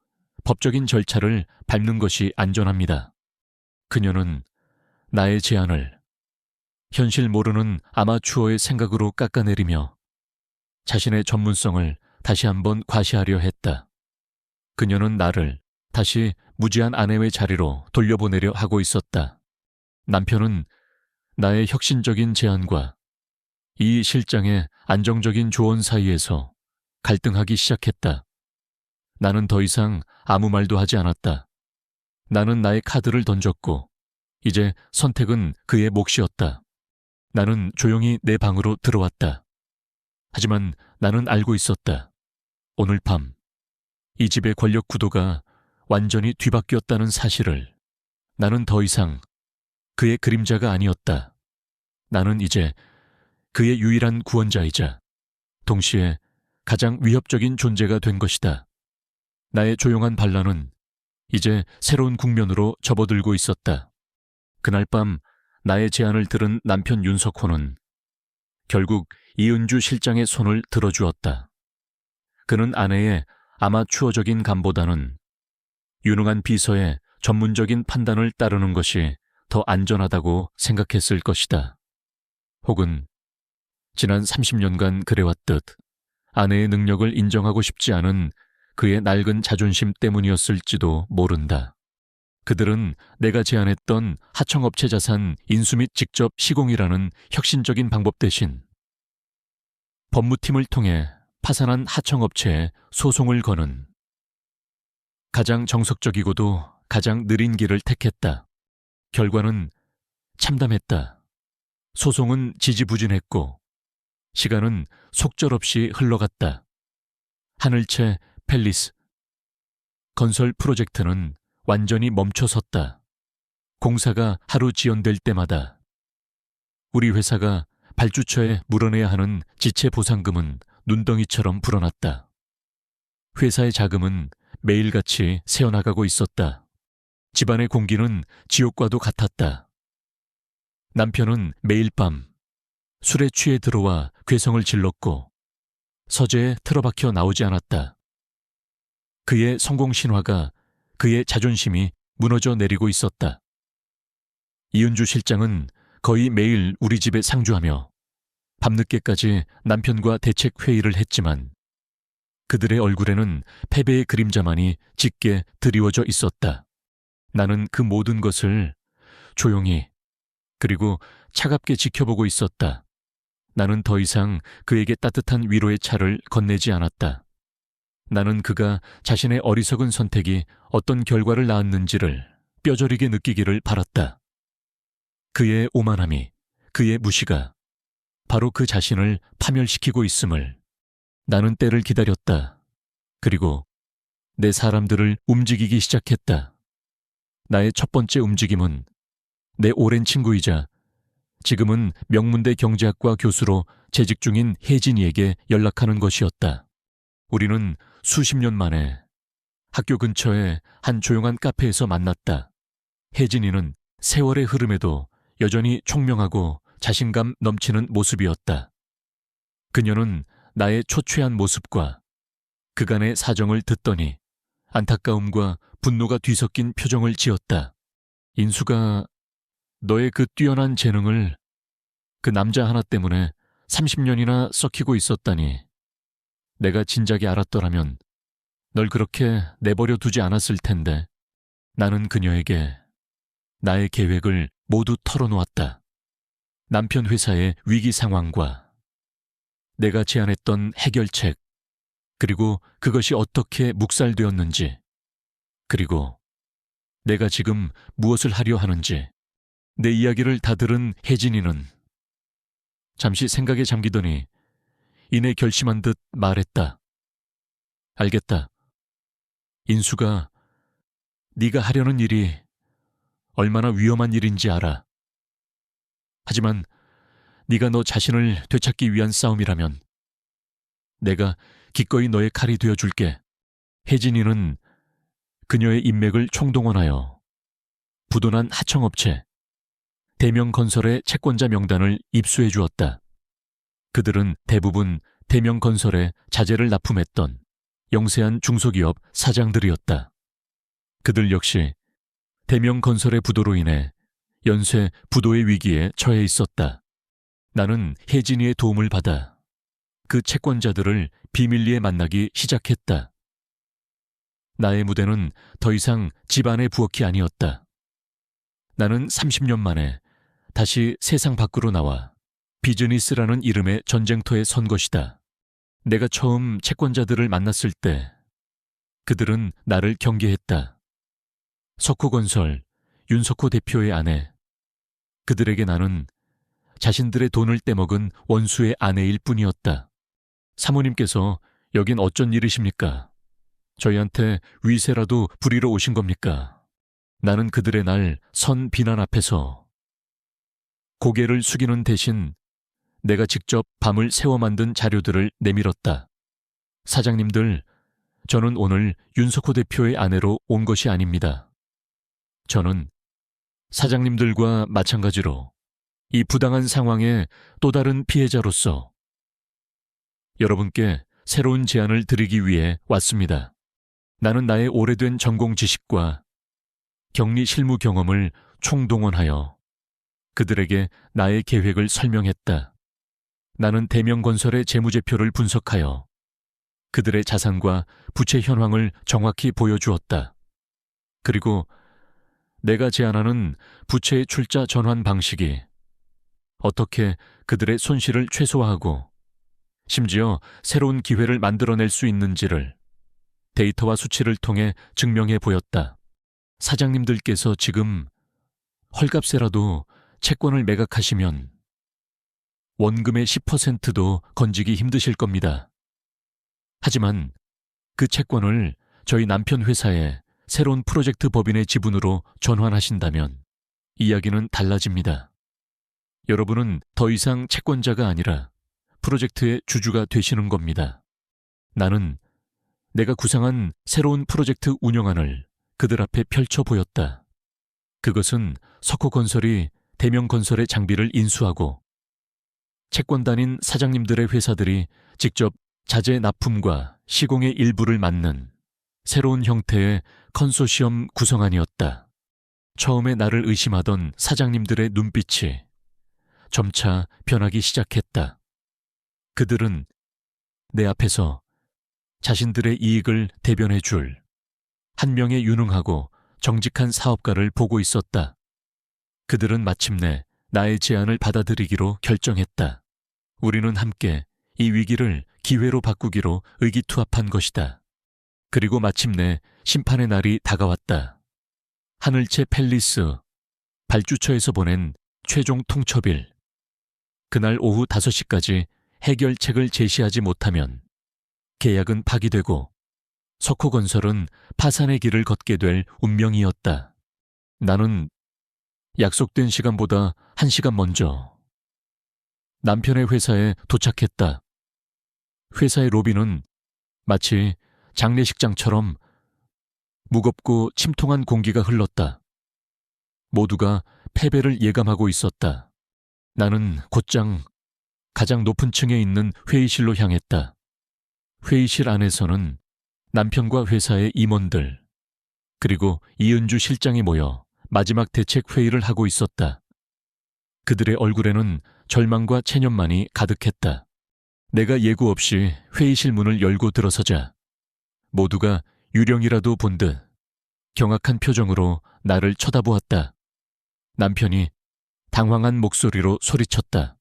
법적인 절차를 밟는 것이 안전합니다. 그녀는 나의 제안을 현실 모르는 아마추어의 생각으로 깎아내리며 자신의 전문성을 다시 한번 과시하려 했다. 그녀는 나를 다시 무지한 아내의 자리로 돌려보내려 하고 있었다. 남편은 나의 혁신적인 제안과 이 실장의 안정적인 조언 사이에서 갈등하기 시작했다. 나는 더 이상 아무 말도 하지 않았다. 나는 나의 카드를 던졌고 이제 선택은 그의 몫이었다. 나는 조용히 내 방으로 들어왔다. 하지만 나는 알고 있었다. 오늘 밤 이 집의 권력 구도가 완전히 뒤바뀌었다는 사실을. 나는 더 이상 그의 그림자가 아니었다. 나는 이제 그의 유일한 구원자이자 동시에 가장 위협적인 존재가 된 것이다. 나의 조용한 반란은 이제 새로운 국면으로 접어들고 있었다. 그날 밤 나의 제안을 들은 남편 윤석호는 결국 이은주 실장의 손을 들어주었다. 그는 아내의 아마추어적인 감보다는 유능한 비서의 전문적인 판단을 따르는 것이 더 안전하다고 생각했을 것이다. 혹은 지난 30년간 그래왔듯 아내의 능력을 인정하고 싶지 않은 그의 낡은 자존심 때문이었을지도 모른다. 그들은 내가 제안했던 하청업체 자산 인수 및 직접 시공이라는 혁신적인 방법 대신 법무팀을 통해 파산한 하청업체에 소송을 거는 가장 정석적이고도 가장 느린 길을 택했다. 결과는 참담했다. 소송은 지지부진했고 시간은 속절없이 흘러갔다. 하늘채 팰리스 건설 프로젝트는 완전히 멈춰섰다. 공사가 하루 지연될 때마다 우리 회사가 발주처에 물어내야 하는 지체 보상금은 눈덩이처럼 불어났다. 회사의 자금은 매일같이 새어나가고 있었다. 집안의 공기는 지옥과도 같았다. 남편은 매일 밤 술에 취해 들어와 괴성을 질렀고 서재에 틀어박혀 나오지 않았다. 그의 성공 신화가 그의 자존심이 무너져 내리고 있었다. 이은주 실장은 거의 매일 우리 집에 상주하며 밤늦게까지 남편과 대책 회의를 했지만 그들의 얼굴에는 패배의 그림자만이 짙게 드리워져 있었다. 나는 그 모든 것을 조용히 그리고 차갑게 지켜보고 있었다. 나는 더 이상 그에게 따뜻한 위로의 차를 건네지 않았다. 나는 그가 자신의 어리석은 선택이 어떤 결과를 낳았는지를 뼈저리게 느끼기를 바랐다. 그의 오만함이, 그의 무시가 바로 그 자신을 파멸시키고 있음을 나는 때를 기다렸다. 그리고 내 사람들을 움직이기 시작했다. 나의 첫 번째 움직임은 내 오랜 친구이자 지금은 명문대 경제학과 교수로 재직 중인 혜진이에게 연락하는 것이었다. 우리는 수십 년 만에 학교 근처의 한 조용한 카페에서 만났다. 혜진이는 세월의 흐름에도 여전히 총명하고 자신감 넘치는 모습이었다. 그녀는 나의 초췌한 모습과 그간의 사정을 듣더니 안타까움과 분노가 뒤섞인 표정을 지었다. 인수가 너의 그 뛰어난 재능을 그 남자 하나 때문에 30년이나 썩히고 있었다니. 내가 진작에 알았더라면 널 그렇게 내버려 두지 않았을 텐데. 나는 그녀에게 나의 계획을 모두 털어놓았다. 남편 회사의 위기 상황과 내가 제안했던 해결책, 그리고 그것이 어떻게 묵살되었는지, 그리고 내가 지금 무엇을 하려 하는지. 내 이야기를 다 들은 혜진이는 잠시 생각에 잠기더니 이내 결심한 듯 말했다. 알겠다. 인수가 네가 하려는 일이 얼마나 위험한 일인지 알아. 하지만 네가 너 자신을 되찾기 위한 싸움이라면 내가 기꺼이 너의 칼이 되어줄게. 혜진이는 그녀의 인맥을 총동원하여 부도난 하청업체, 대명건설의 채권자 명단을 입수해 주었다. 그들은 대부분 대명건설에 자재를 납품했던 영세한 중소기업 사장들이었다. 그들 역시 대명건설의 부도로 인해 연쇄 부도의 위기에 처해 있었다. 나는 혜진이의 도움을 받아 그 채권자들을 비밀리에 만나기 시작했다. 나의 무대는 더 이상 집안의 부엌이 아니었다. 나는 30년 만에 다시 세상 밖으로 나와 비즈니스라는 이름의 전쟁터에 선 것이다. 내가 처음 채권자들을 만났을 때 그들은 나를 경계했다. 석호건설, 윤석호 대표의 아내. 그들에게 나는 자신들의 돈을 떼먹은 원수의 아내일 뿐이었다. 사모님께서 여긴 어쩐 일이십니까? 저희한테 위세라도 부리러 오신 겁니까? 나는 그들의 날 선 비난 앞에서 고개를 숙이는 대신 내가 직접 밤을 새워 만든 자료들을 내밀었다. 사장님들, 저는 오늘 윤석호 대표의 아내로 온 것이 아닙니다. 저는 사장님들과 마찬가지로 이 부당한 상황의 또 다른 피해자로서 여러분께 새로운 제안을 드리기 위해 왔습니다. 나는 나의 오래된 전공 지식과 격리 실무 경험을 총동원하여 그들에게 나의 계획을 설명했다. 나는 대명건설의 재무제표를 분석하여 그들의 자산과 부채 현황을 정확히 보여주었다. 그리고 내가 제안하는 부채의 출자 전환 방식이 어떻게 그들의 손실을 최소화하고 심지어 새로운 기회를 만들어낼 수 있는지를 데이터와 수치를 통해 증명해 보였다. 사장님들께서 지금 헐값에라도 채권을 매각하시면 원금의 10%도 건지기 힘드실 겁니다. 하지만 그 채권을 저희 남편 회사에 새로운 프로젝트 법인의 지분으로 전환하신다면 이야기는 달라집니다. 여러분은 더 이상 채권자가 아니라 프로젝트의 주주가 되시는 겁니다. 나는 내가 구상한 새로운 프로젝트 운영안을 그들 앞에 펼쳐 보였다. 그것은 석호건설이 대명건설의 장비를 인수하고 채권단인 사장님들의 회사들이 직접 자재 납품과 시공의 일부를 맡는 새로운 형태의 컨소시엄 구성안이었다. 처음에 나를 의심하던 사장님들의 눈빛이 점차 변하기 시작했다. 그들은 내 앞에서 자신들의 이익을 대변해 줄 한 명의 유능하고 정직한 사업가를 보고 있었다. 그들은 마침내 나의 제안을 받아들이기로 결정했다. 우리는 함께 이 위기를 기회로 바꾸기로 의기투합한 것이다. 그리고 마침내 심판의 날이 다가왔다. 하늘채 팰리스, 발주처에서 보낸 최종 통첩일. 그날 오후 5시까지 해결책을 제시하지 못하면 계약은 파기되고 석호건설은 파산의 길을 걷게 될 운명이었다. 나는 약속된 시간보다 1시간 먼저 남편의 회사에 도착했다. 회사의 로비는 마치 장례식장처럼 무겁고 침통한 공기가 흘렀다. 모두가 패배를 예감하고 있었다. 나는 곧장 가장 높은 층에 있는 회의실로 향했다. 회의실 안에서는 남편과 회사의 임원들, 그리고 이은주 실장이 모여 마지막 대책 회의를 하고 있었다. 그들의 얼굴에는 절망과 체념만이 가득했다. 내가 예고 없이 회의실 문을 열고 들어서자 모두가 유령이라도 본 듯 경악한 표정으로 나를 쳐다보았다. 남편이 당황한 목소리로 소리쳤다.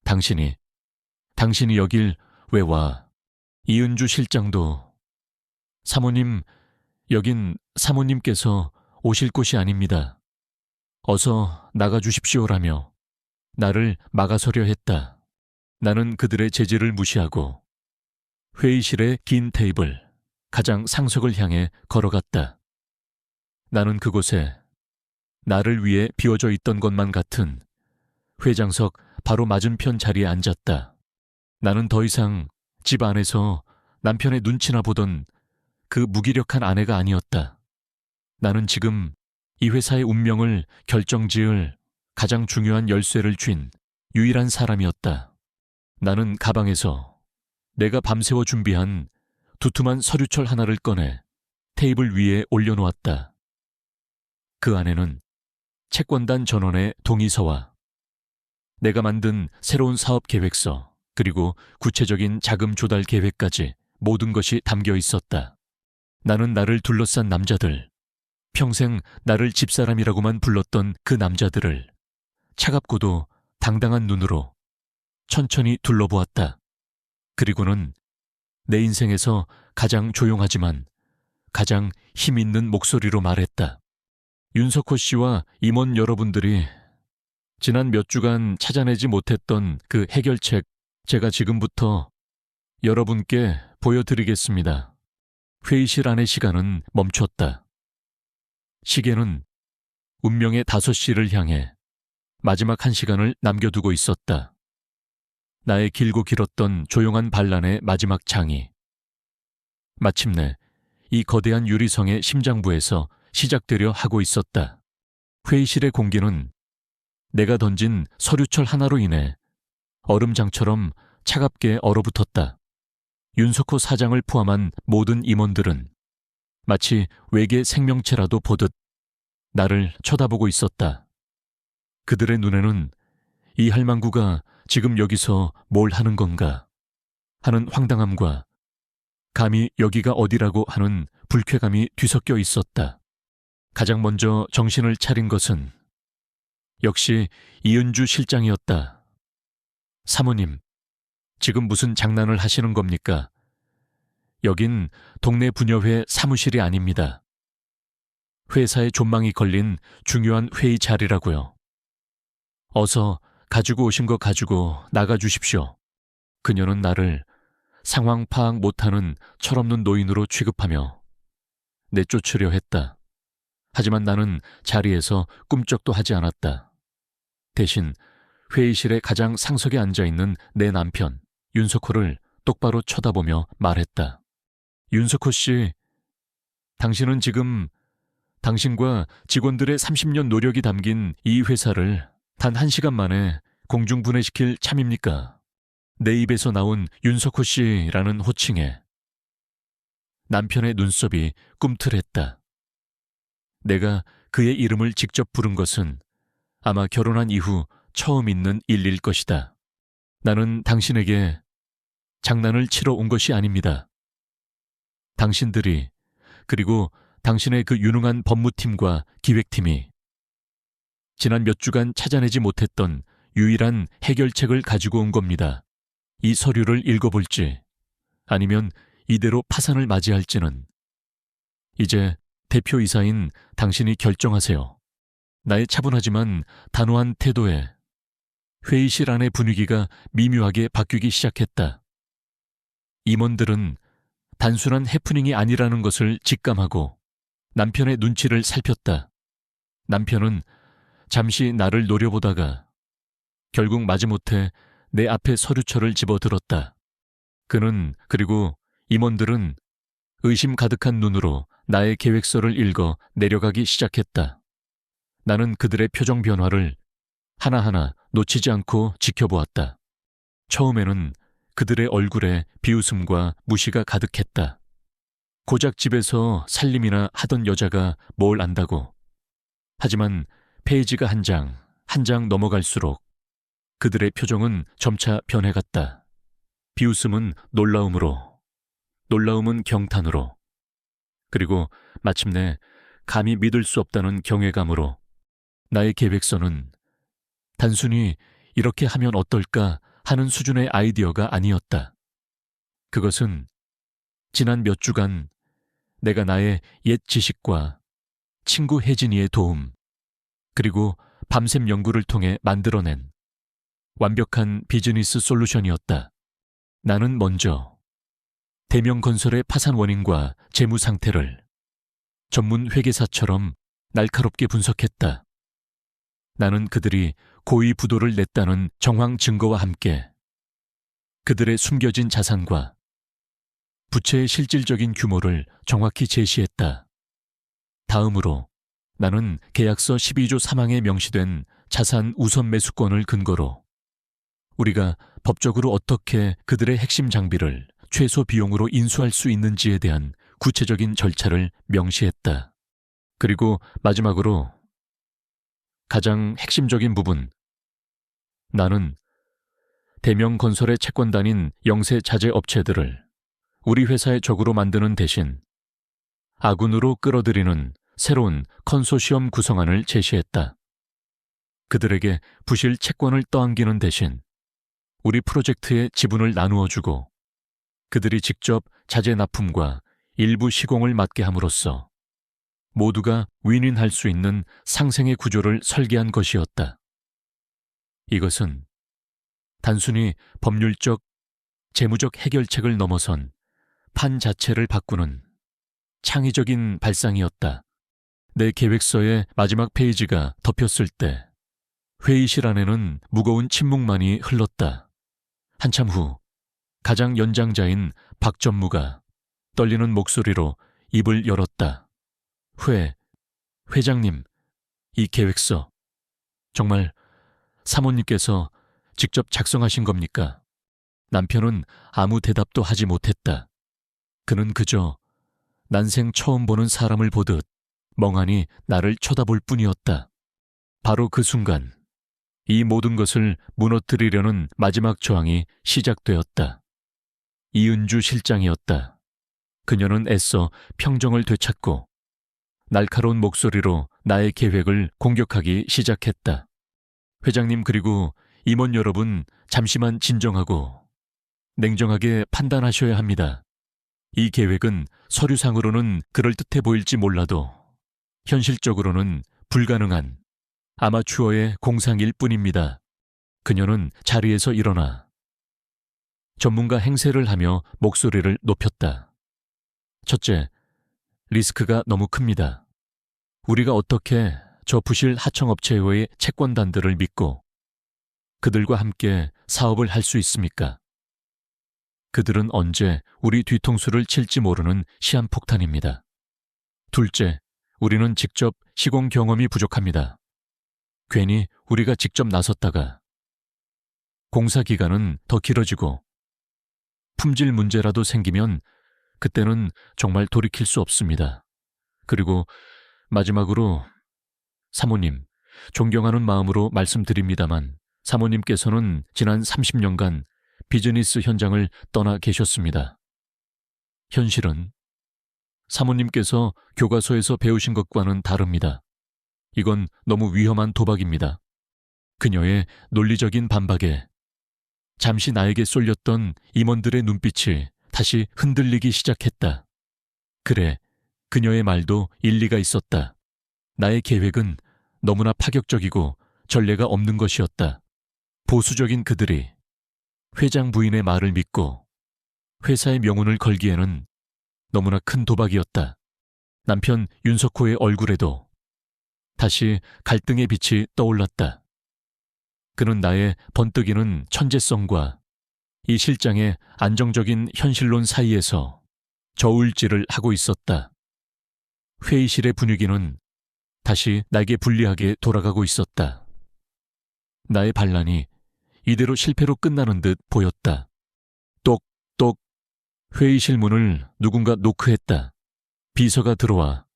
당신이 여길 왜 와? 이은주 실장도 사모님, 여긴 사모님께서 오실 곳이 아닙니다. 어서 나가주십시오라며 나를 막아서려 했다. 나는 그들의 제지를 무시하고 회의실의 긴 테이블, 가장 상석을 향해 걸어갔다. 나는 그곳에 나를 위해 비워져 있던 것만 같은 회장석 바로 맞은편 자리에 앉았다. 나는 더 이상 집 안에서 남편의 눈치나 보던 그 무기력한 아내가 아니었다. 나는 지금 이 회사의 운명을 결정지을 가장 중요한 열쇠를 쥔 유일한 사람이었다. 나는 가방에서 내가 밤새워 준비한 두툼한 서류철 하나를 꺼내 테이블 위에 올려놓았다. 그 안에는 채권단 전원의 동의서와 내가 만든 새로운 사업 계획서, 그리고 구체적인 자금 조달 계획까지 모든 것이 담겨 있었다. 나는 나를 둘러싼 남자들, 평생 나를 집사람이라고만 불렀던 그 남자들을 차갑고도 당당한 눈으로 천천히 둘러보았다. 그리고는 내 인생에서 가장 조용하지만 가장 힘 있는 목소리로 말했다. 윤석호 씨와 임원 여러분들이 지난 몇 주간 찾아내지 못했던 그 해결책, 제가 지금부터 여러분께 보여드리겠습니다. 회의실 안의 시간은 멈췄다. 시계는 운명의 5시를 향해 마지막 1시간을 남겨두고 있었다. 나의 길고 길었던 조용한 반란의 마지막 장이 마침내 이 거대한 유리성의 심장부에서 시작되려 하고 있었다. 회의실의 공기는 내가 던진 서류철 하나로 인해 얼음장처럼 차갑게 얼어붙었다. 윤석호 사장을 포함한 모든 임원들은 마치 외계 생명체라도 보듯 나를 쳐다보고 있었다. 그들의 눈에는 이 할망구가 지금 여기서 뭘 하는 건가 하는 황당함과 감히 여기가 어디라고 하는 불쾌감이 뒤섞여 있었다. 가장 먼저 정신을 차린 것은 역시 이은주 실장이었다. 사모님, 지금 무슨 장난을 하시는 겁니까? 여긴 동네 분여회 사무실이 아닙니다. 회사에 존망이 걸린 중요한 회의 자리라고요. 어서 가지고 오신 거 가지고 나가주십시오. 그녀는 나를 상황 파악 못하는 철없는 노인으로 취급하며 내쫓으려 했다. 하지만 나는 자리에서 꿈쩍도 하지 않았다. 대신 회의실의 가장 상석에 앉아있는 내 남편 윤석호를 똑바로 쳐다보며 말했다. 윤석호 씨, 당신은 지금 당신과 직원들의 30년 노력이 담긴 이 회사를 단 1시간 만에 공중분해시킬 참입니까? 내 입에서 나온 윤석호 씨라는 호칭에 남편의 눈썹이 꿈틀했다. 내가 그의 이름을 직접 부른 것은 아마 결혼한 이후 처음 있는 일일 것이다. 나는 당신에게 장난을 치러 온 것이 아닙니다. 당신들이, 그리고 당신의 그 유능한 법무팀과 기획팀이 지난 몇 주간 찾아내지 못했던 유일한 해결책을 가지고 온 겁니다. 이 서류를 읽어볼지 아니면 이대로 파산을 맞이할지는 이제 대표이사인 당신이 결정하세요. 나의 차분하지만 단호한 태도에 회의실 안의 분위기가 미묘하게 바뀌기 시작했다. 임원들은 단순한 해프닝이 아니라는 것을 직감하고 남편의 눈치를 살폈다. 남편은 잠시 나를 노려보다가 결국 마지못해 내 앞에 서류철을 집어들었다. 그리고 임원들은 의심 가득한 눈으로 나의 계획서를 읽어 내려가기 시작했다. 나는 그들의 표정 변화를 하나하나 놓치지 않고 지켜보았다. 처음에는 그들의 얼굴에 비웃음과 무시가 가득했다. 고작 집에서 살림이나 하던 여자가 뭘 안다고. 하지만 페이지가 한 장 넘어갈수록 그들의 표정은 점차 변해갔다. 비웃음은 놀라움으로, 놀라움은 경탄으로, 그리고 마침내 감히 믿을 수 없다는 경외감으로 나의 계획서는 단순히 이렇게 하면 어떨까 하는 수준의 아이디어가 아니었다. 그것은 지난 몇 주간 내가 나의 옛 지식과 친구 혜진이의 도움, 그리고 밤샘 연구를 통해 만들어낸 완벽한 비즈니스 솔루션이었다. 나는 먼저 대명건설의 파산 원인과 재무 상태를 전문 회계사처럼 날카롭게 분석했다. 나는 그들이 고의 부도를 냈다는 정황 증거와 함께 그들의 숨겨진 자산과 부채의 실질적인 규모를 정확히 제시했다. 다음으로 나는 계약서 12조 3항에 명시된 자산 우선 매수권을 근거로 우리가 법적으로 어떻게 그들의 핵심 장비를 최소 비용으로 인수할 수 있는지에 대한 구체적인 절차를 명시했다. 그리고 마지막으로 가장 핵심적인 부분, 나는 대명건설의 채권단인 영세 자재 업체들을 우리 회사의 적으로 만드는 대신 아군으로 끌어들이는 새로운 컨소시엄 구성안을 제시했다. 그들에게 부실 채권을 떠안기는 대신 우리 프로젝트의 지분을 나누어주고 그들이 직접 자재 납품과 일부 시공을 맡게 함으로써 모두가 윈윈할 수 있는 상생의 구조를 설계한 것이었다. 이것은 단순히 법률적, 재무적 해결책을 넘어선 판 자체를 바꾸는 창의적인 발상이었다. 내 계획서의 마지막 페이지가 덮였을 때 회의실 안에는 무거운 침묵만이 흘렀다. 한참 후 가장 연장자인 박 전무가 떨리는 목소리로 입을 열었다. 회장님, 이 계획서 정말 사모님께서 직접 작성하신 겁니까? 남편은 아무 대답도 하지 못했다. 그는 그저 난생 처음 보는 사람을 보듯 멍하니 나를 쳐다볼 뿐이었다. 바로 그 순간 이 모든 것을 무너뜨리려는 마지막 저항이 시작되었다. 이은주 실장이었다. 그녀는 애써 평정을 되찾고 날카로운 목소리로 나의 계획을 공격하기 시작했다. 회장님, 그리고 임원 여러분, 잠시만 진정하고 냉정하게 판단하셔야 합니다. 이 계획은 서류상으로는 그럴듯해 보일지 몰라도 현실적으로는 불가능한 아마추어의 공상일 뿐입니다. 그녀는 자리에서 일어나 전문가 행세를 하며 목소리를 높였다. 첫째, 리스크가 너무 큽니다. 우리가 어떻게 저 부실 하청업체의 채권단들을 믿고 그들과 함께 사업을 할 수 있습니까? 그들은 언제 우리 뒤통수를 칠지 모르는 시한폭탄입니다. 둘째, 우리는 직접 시공 경험이 부족합니다. 괜히 우리가 직접 나섰다가 공사 기간은 더 길어지고 품질 문제라도 생기면 그때는 정말 돌이킬 수 없습니다. 그리고 마지막으로 사모님, 존경하는 마음으로 말씀드립니다만 사모님께서는 지난 30년간 비즈니스 현장을 떠나 계셨습니다. 현실은 사모님께서 교과서에서 배우신 것과는 다릅니다. 이건 너무 위험한 도박입니다. 그녀의 논리적인 반박에 잠시 나에게 쏠렸던 임원들의 눈빛이 다시 흔들리기 시작했다. 그래, 그녀의 말도 일리가 있었다. 나의 계획은 너무나 파격적이고 전례가 없는 것이었다. 보수적인 그들이 회장 부인의 말을 믿고 회사의 명운을 걸기에는 너무나 큰 도박이었다. 남편 윤석호의 얼굴에도 다시 갈등의 빛이 떠올랐다. 그는 나의 번뜩이는 천재성과 이 실장의 안정적인 현실론 사이에서 저울질을 하고 있었다. 회의실의 분위기는 다시 나에게 불리하게 돌아가고 있었다. 나의 반란이 이대로 실패로 끝나는 듯 보였다. 똑똑. 회의실 문을 누군가 노크했다. 비서가 들어와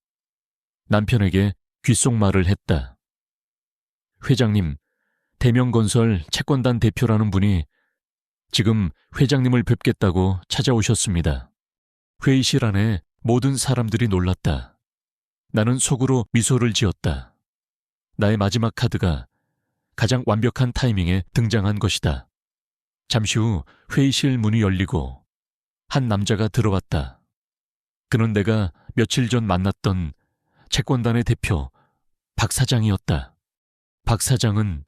남편에게 귓속말을 했다. 회장님, 대명건설 채권단 대표라는 분이 지금 회장님을 뵙겠다고 찾아오셨습니다. 회의실 안에 모든 사람들이 놀랐다. 나는 속으로 미소를 지었다. 나의 마지막 카드가 가장 완벽한 타이밍에 등장한 것이다. 잠시 후 회의실 문이 열리고 한 남자가 들어왔다. 그는 내가 며칠 전 만났던 채권단의 대표 박 사장이었다. 박 사장은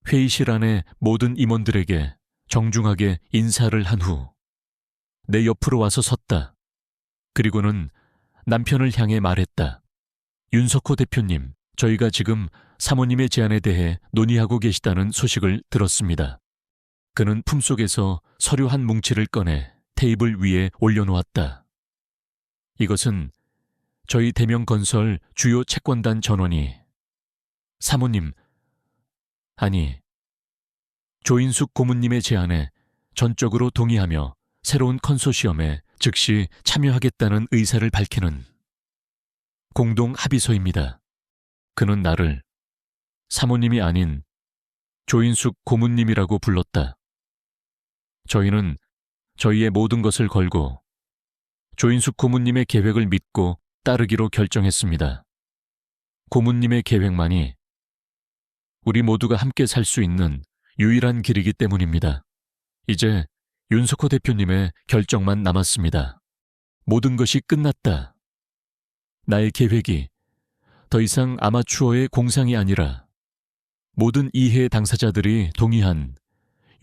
회의실 안의 모든 임원들에게 정중하게 인사를 한 후 내 옆으로 와서 섰다. 그리고는 남편을 향해 말했다. 윤석호 대표님, 저희가 지금 사모님의 제안에 대해 논의하고 계시다는 소식을 들었습니다. 그는 품속에서 서류 한 뭉치를 꺼내 테이블 위에 올려놓았다. 이것은 저희 대명건설 주요 채권단 전원이 사모님, 아니, 조인숙 고문님의 제안에 전적으로 동의하며 새로운 컨소시엄에 즉시 참여하겠다는 의사를 밝히는 공동 합의서입니다. 그는 나를 사모님이 아닌 조인숙 고문님이라고 불렀다. 저희는 저희의 모든 것을 걸고 조인숙 고문님의 계획을 믿고 따르기로 결정했습니다. 고문님의 계획만이 우리 모두가 함께 살 수 있는 유일한 길이기 때문입니다. 이제 윤석호 대표님의 결정만 남았습니다. 모든 것이 끝났다. 나의 계획이 더 이상 아마추어의 공상이 아니라 모든 이해 당사자들이 동의한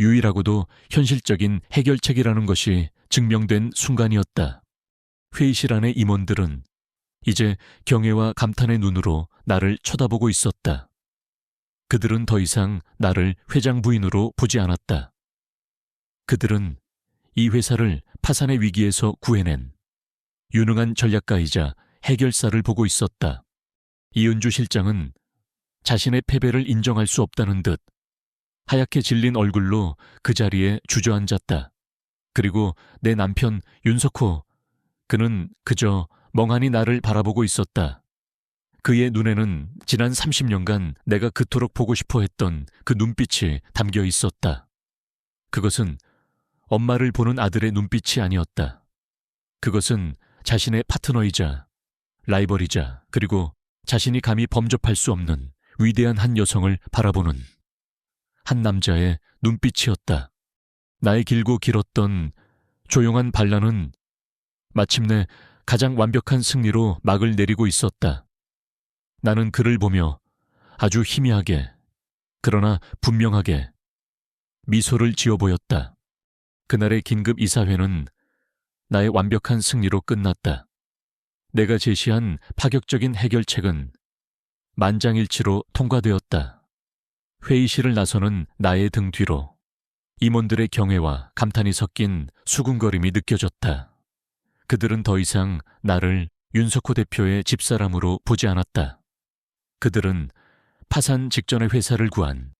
유일하고도 현실적인 해결책이라는 것이 증명된 순간이었다. 회의실 안의 임원들은 이제 경애와 감탄의 눈으로 나를 쳐다보고 있었다. 그들은 더 이상 나를 회장 부인으로 보지 않았다. 그들은 이 회사를 파산의 위기에서 구해낸 유능한 전략가이자 해결사를 보고 있었다. 이은주 실장은 자신의 패배를 인정할 수 없다는 듯 하얗게 질린 얼굴로 그 자리에 주저앉았다. 그리고 내 남편 윤석호, 그는 그저 멍하니 나를 바라보고 있었다. 그의 눈에는 지난 30년간 내가 그토록 보고 싶어 했던 그 눈빛이 담겨 있었다. 그것은 엄마를 보는 아들의 눈빛이 아니었다. 그것은 자신의 파트너이자 라이벌이자 그리고 자신이 감히 범접할 수 없는 위대한 한 여성을 바라보는 한 남자의 눈빛이었다. 나의 길고 길었던 조용한 반란은 마침내 가장 완벽한 승리로 막을 내리고 있었다. 나는 그를 보며 아주 희미하게 그러나 분명하게 미소를 지어 보였다. 그날의 긴급 이사회는 나의 완벽한 승리로 끝났다. 내가 제시한 파격적인 해결책은 만장일치로 통과되었다. 회의실을 나서는 나의 등 뒤로 임원들의 경애와 감탄이 섞인 수군거림이 느껴졌다. 그들은 더 이상 나를 윤석호 대표의 집사람으로 보지 않았다. 그들은 파산 직전의 회사를 구한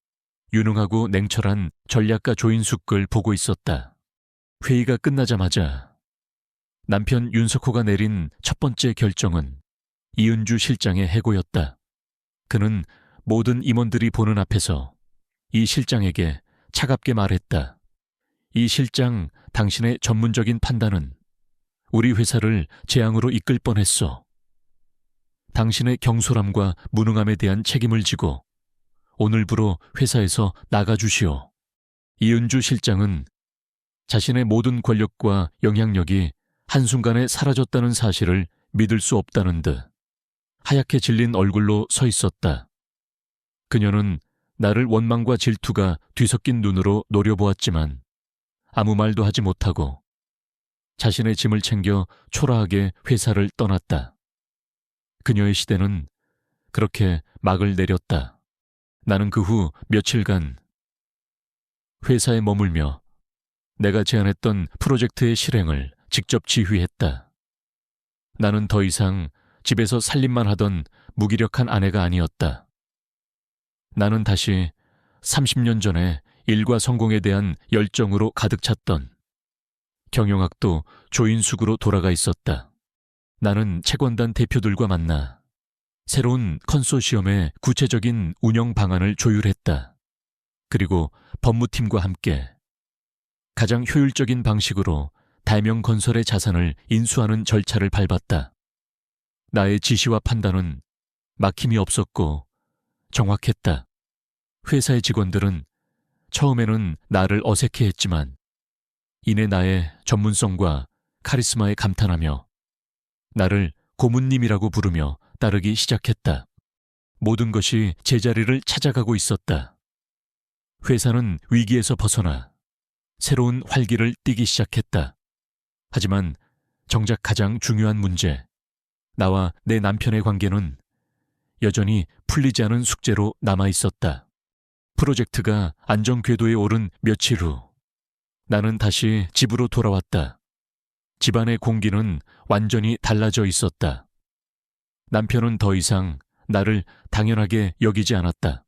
유능하고 냉철한 전략가 조인숙을 보고 있었다. 회의가 끝나자마자 남편 윤석호가 내린 첫 번째 결정은 이은주 실장의 해고였다. 그는 모든 임원들이 보는 앞에서 이 실장에게 차갑게 말했다. 이 실장, 당신의 전문적인 판단은 우리 회사를 재앙으로 이끌 뻔했어. 당신의 경솔함과 무능함에 대한 책임을 지고 오늘부로 회사에서 나가주시오. 이은주 실장은 자신의 모든 권력과 영향력이 한순간에 사라졌다는 사실을 믿을 수 없다는 듯 하얗게 질린 얼굴로 서 있었다. 그녀는 나를 원망과 질투가 뒤섞인 눈으로 노려보았지만 아무 말도 하지 못하고 자신의 짐을 챙겨 초라하게 회사를 떠났다. 그녀의 시대는 그렇게 막을 내렸다. 나는 그 후 며칠간 회사에 머물며 내가 제안했던 프로젝트의 실행을 직접 지휘했다. 나는 더 이상 집에서 살림만 하던 무기력한 아내가 아니었다. 나는 다시 30년 전에 일과 성공에 대한 열정으로 가득 찼던 경영학도 조인숙으로 돌아가 있었다. 나는 채권단 대표들과 만나 새로운 컨소시엄의 구체적인 운영 방안을 조율했다. 그리고 법무팀과 함께 가장 효율적인 방식으로 다명건설의 자산을 인수하는 절차를 밟았다. 나의 지시와 판단은 막힘이 없었고 정확했다. 회사의 직원들은 처음에는 나를 어색해했지만 이내 나의 전문성과 카리스마에 감탄하며 나를 고문님이라고 부르며 따르기 시작했다. 모든 것이 제자리를 찾아가고 있었다. 회사는 위기에서 벗어나 새로운 활기를 띠기 시작했다. 하지만 정작 가장 중요한 문제, 나와 내 남편의 관계는 여전히 풀리지 않은 숙제로 남아있었다. 프로젝트가 안정 궤도에 오른 며칠 후 나는 다시 집으로 돌아왔다. 집안의 공기는 완전히 달라져 있었다. 남편은 더 이상 나를 당연하게 여기지 않았다.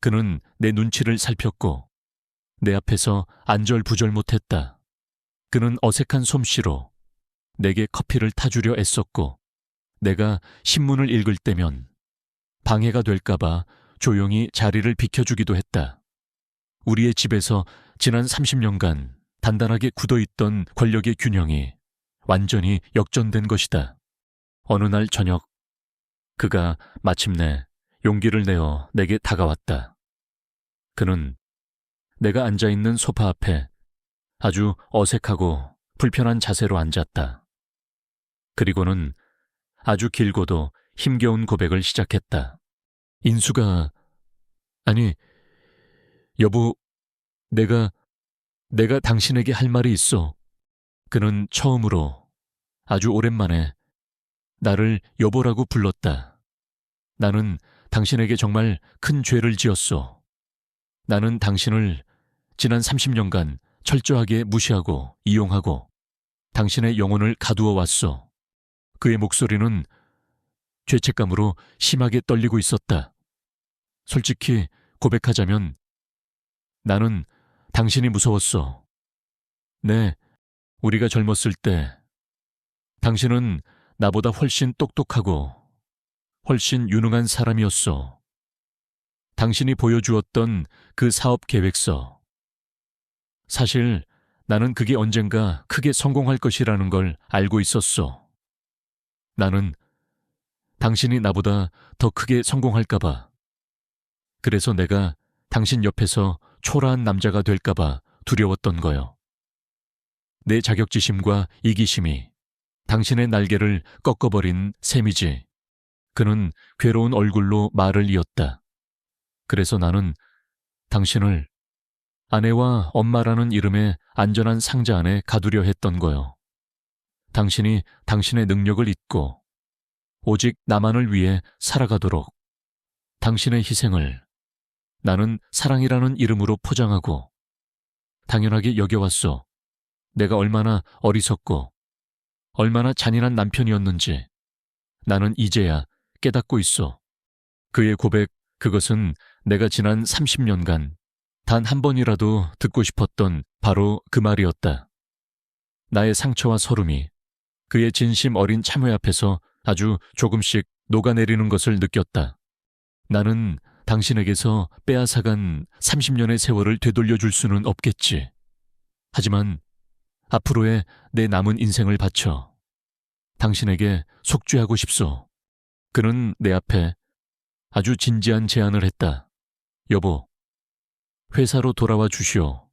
그는 내 눈치를 살폈고 내 앞에서 안절부절 못했다. 그는 어색한 솜씨로 내게 커피를 타주려 애썼고 내가 신문을 읽을 때면 방해가 될까봐 조용히 자리를 비켜주기도 했다. 우리의 집에서 지난 30년간 단단하게 굳어있던 권력의 균형이 완전히 역전된 것이다. 어느 날 저녁, 그가 마침내 용기를 내어 내게 다가왔다. 그는 내가 앉아있는 소파 앞에 아주 어색하고 불편한 자세로 앉았다. 그리고는 아주 길고도 힘겨운 고백을 시작했다. 인수가, 아니, 여보, 내가 당신에게 할 말이 있어. 그는 처음으로 아주 오랜만에 나를 여보라고 불렀다. 나는 당신에게 정말 큰 죄를 지었소. 나는 당신을 지난 30년간 철저하게 무시하고 이용하고 당신의 영혼을 가두어 왔소. 그의 목소리는 죄책감으로 심하게 떨리고 있었다. 솔직히 고백하자면 나는 당신이 무서웠어. 네, 우리가 젊었을 때 당신은 나보다 훨씬 똑똑하고 훨씬 유능한 사람이었어. 당신이 보여주었던 그 사업 계획서. 사실 나는 그게 언젠가 크게 성공할 것이라는 걸 알고 있었어. 나는 당신이 나보다 더 크게 성공할까봐. 그래서 내가 당신 옆에서 초라한 남자가 될까봐 두려웠던 거요. 내 자격지심과 이기심이 당신의 날개를 꺾어버린 셈이지. 그는 괴로운 얼굴로 말을 이었다. 그래서 나는 당신을 아내와 엄마라는 이름의 안전한 상자 안에 가두려 했던 거요. 당신이 당신의 능력을 잊고 오직 나만을 위해 살아가도록 당신의 희생을 나는 사랑이라는 이름으로 포장하고 당연하게 여겨왔소. 내가 얼마나 어리석고 얼마나 잔인한 남편이었는지 나는 이제야 깨닫고 있어. 그의 고백, 그것은 내가 지난 30년간 단 한 번이라도 듣고 싶었던 바로 그 말이었다. 나의 상처와 서름이 그의 진심 어린 참회 앞에서 아주 조금씩 녹아내리는 것을 느꼈다. 나는 당신에게서 빼앗아간 30년의 세월을 되돌려줄 수는 없겠지. 하지만 앞으로의 내 남은 인생을 바쳐 당신에게 속죄하고 싶소. 그는 내 앞에 아주 진지한 제안을 했다. 여보, 회사로 돌아와 주시오.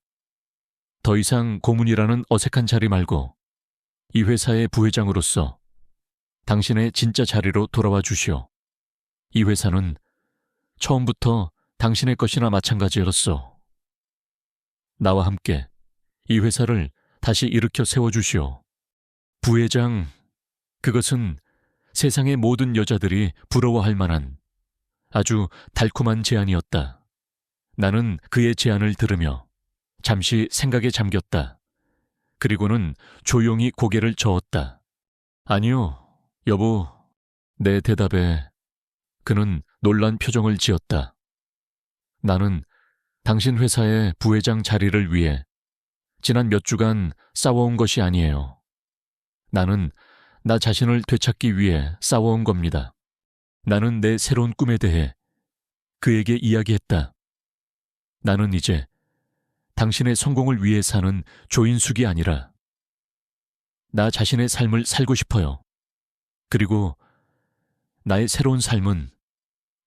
더 이상 고문이라는 어색한 자리 말고 이 회사의 부회장으로서 당신의 진짜 자리로 돌아와 주시오. 이 회사는 처음부터 당신의 것이나 마찬가지였어. 나와 함께 이 회사를 다시 일으켜 세워주시오. 부회장, 그것은 세상의 모든 여자들이 부러워할 만한 아주 달콤한 제안이었다. 나는 그의 제안을 들으며 잠시 생각에 잠겼다. 그리고는 조용히 고개를 저었다. 아니요, 여보. 내 대답에 그는 놀란 표정을 지었다. 나는 당신 회사의 부회장 자리를 위해 지난 몇 주간 싸워온 것이 아니에요. 나는 나 자신을 되찾기 위해 싸워온 겁니다. 나는 내 새로운 꿈에 대해 그에게 이야기했다. 나는 이제 당신의 성공을 위해 사는 조인숙이 아니라 나 자신의 삶을 살고 싶어요. 그리고 나의 새로운 삶은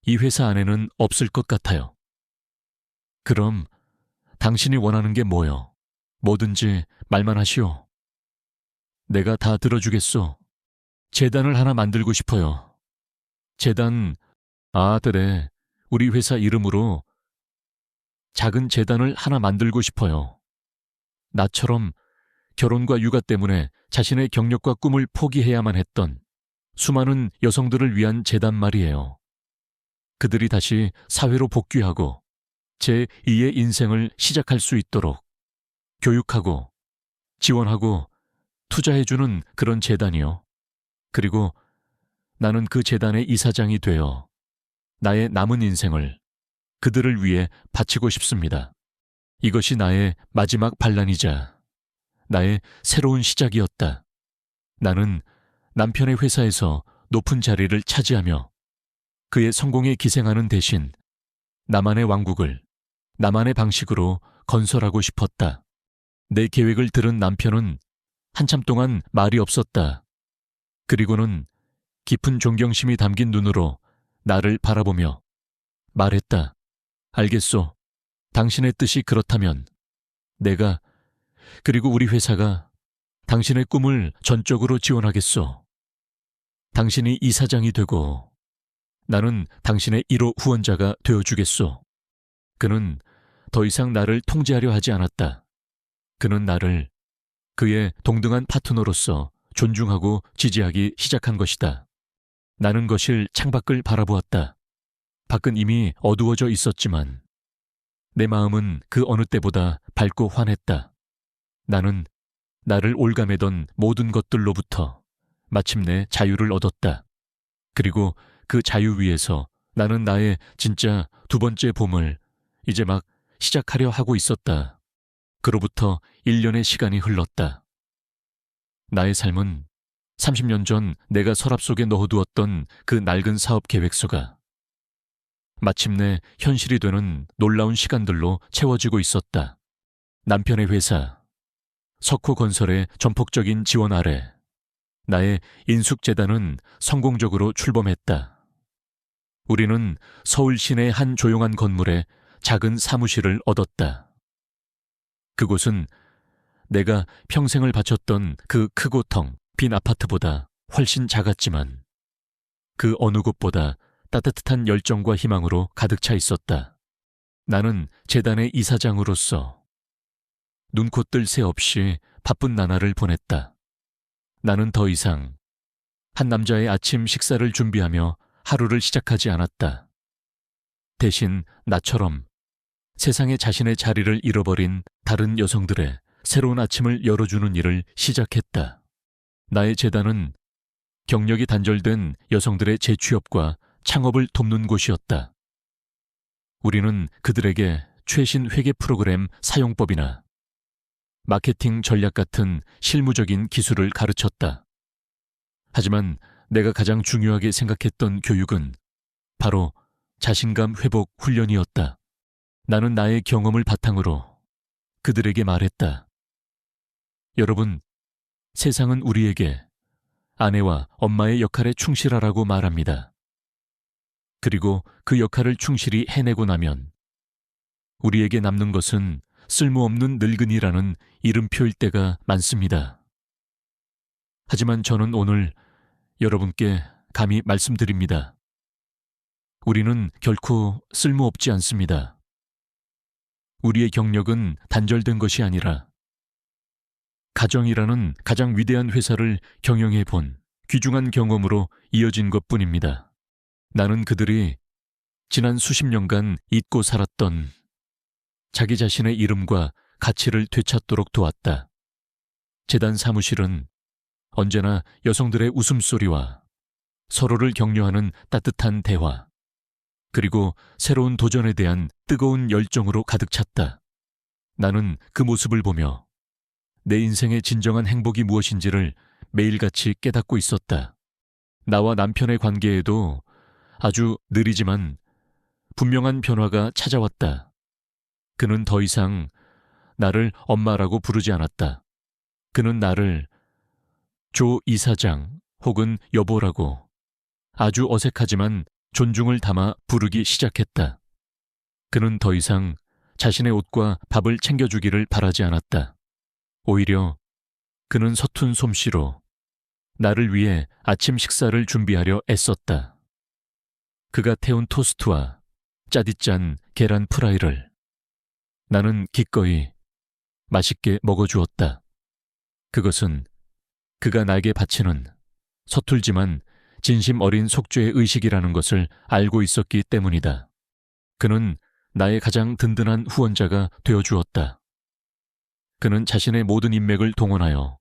이 회사 안에는 없을 것 같아요. 그럼 당신이 원하는 게 뭐요? 뭐든지 말만 하시오. 내가 다 들어주겠소. 재단을 하나 만들고 싶어요. 재단, 그래. 우리 회사 이름으로 작은 재단을 하나 만들고 싶어요. 나처럼 결혼과 육아 때문에 자신의 경력과 꿈을 포기해야만 했던 수많은 여성들을 위한 재단 말이에요. 그들이 다시 사회로 복귀하고 제2의 인생을 시작할 수 있도록 교육하고 지원하고 투자해주는 그런 재단이요. 그리고 나는 그 재단의 이사장이 되어 나의 남은 인생을 그들을 위해 바치고 싶습니다. 이것이 나의 마지막 반란이자 나의 새로운 시작이었다. 나는 남편의 회사에서 높은 자리를 차지하며 그의 성공에 기생하는 대신 나만의 왕국을 나만의 방식으로 건설하고 싶었다. 내 계획을 들은 남편은 한참 동안 말이 없었다. 그리고는 깊은 존경심이 담긴 눈으로 나를 바라보며 말했다. 알겠소. 당신의 뜻이 그렇다면 내가 그리고 우리 회사가 당신의 꿈을 전적으로 지원하겠소. 당신이 이사장이 되고 나는 당신의 1호 후원자가 되어주겠소. 그는 더 이상 나를 통제하려 하지 않았다. 그는 나를 그의 동등한 파트너로서 존중하고 지지하기 시작한 것이다. 나는 거실 창밖을 바라보았다. 밖은 이미 어두워져 있었지만 내 마음은 그 어느 때보다 밝고 환했다. 나는 나를 올가매던 모든 것들로부터 마침내 자유를 얻었다. 그리고 그 자유 위에서 나는 나의 진짜 두 번째 봄을 이제 막 시작하려 하고 있었다. 그로부터 1년의 시간이 흘렀다. 나의 삶은 30년 전 내가 서랍 속에 넣어두었던 그 낡은 사업 계획서가 마침내 현실이 되는 놀라운 시간들로 채워지고 있었다. 남편의 회사, 석호건설의 전폭적인 지원 아래 나의 인숙재단은 성공적으로 출범했다. 우리는 서울 시내 한 조용한 건물에 작은 사무실을 얻었다. 그곳은 내가 평생을 바쳤던 그 크고 텅 빈 아파트보다 훨씬 작았지만 그 어느 곳보다 따뜻한 열정과 희망으로 가득 차 있었다. 나는 재단의 이사장으로서 눈코 뜰 새 없이 바쁜 나날을 보냈다. 나는 더 이상 한 남자의 아침 식사를 준비하며 하루를 시작하지 않았다. 대신 나처럼 세상에 자신의 자리를 잃어버린 다른 여성들의 새로운 아침을 열어주는 일을 시작했다. 나의 재단은 경력이 단절된 여성들의 재취업과 창업을 돕는 곳이었다. 우리는 그들에게 최신 회계 프로그램 사용법이나 마케팅 전략 같은 실무적인 기술을 가르쳤다. 하지만 내가 가장 중요하게 생각했던 교육은 바로 자신감 회복 훈련이었다. 나는 나의 경험을 바탕으로 그들에게 말했다. 여러분, 세상은 우리에게 아내와 엄마의 역할에 충실하라고 말합니다. 그리고 그 역할을 충실히 해내고 나면 우리에게 남는 것은 쓸모없는 늙은이라는 이름표일 때가 많습니다. 하지만 저는 오늘 여러분께 감히 말씀드립니다. 우리는 결코 쓸모없지 않습니다. 우리의 경력은 단절된 것이 아니라 가정이라는 가장 위대한 회사를 경영해 본 귀중한 경험으로 이어진 것뿐입니다. 나는 그들이 지난 수십 년간 잊고 살았던 자기 자신의 이름과 가치를 되찾도록 도왔다. 재단 사무실은 언제나 여성들의 웃음소리와 서로를 격려하는 따뜻한 대화, 그리고 새로운 도전에 대한 뜨거운 열정으로 가득 찼다. 나는 그 모습을 보며 내 인생의 진정한 행복이 무엇인지를 매일같이 깨닫고 있었다. 나와 남편의 관계에도 아주 느리지만 분명한 변화가 찾아왔다. 그는 더 이상 나를 엄마라고 부르지 않았다. 그는 나를 조 이사장 혹은 여보라고 아주 어색하지만 존중을 담아 부르기 시작했다. 그는 더 이상 자신의 옷과 밥을 챙겨주기를 바라지 않았다. 오히려 그는 서툰 솜씨로 나를 위해 아침 식사를 준비하려 애썼다. 그가 태운 토스트와 짜디짠 계란 프라이를 나는 기꺼이 맛있게 먹어주었다. 그것은 그가 나에게 바치는 서툴지만 진심 어린 속죄의 의식이라는 것을 알고 있었기 때문이다. 그는 나의 가장 든든한 후원자가 되어주었다. 그는 자신의 모든 인맥을 동원하여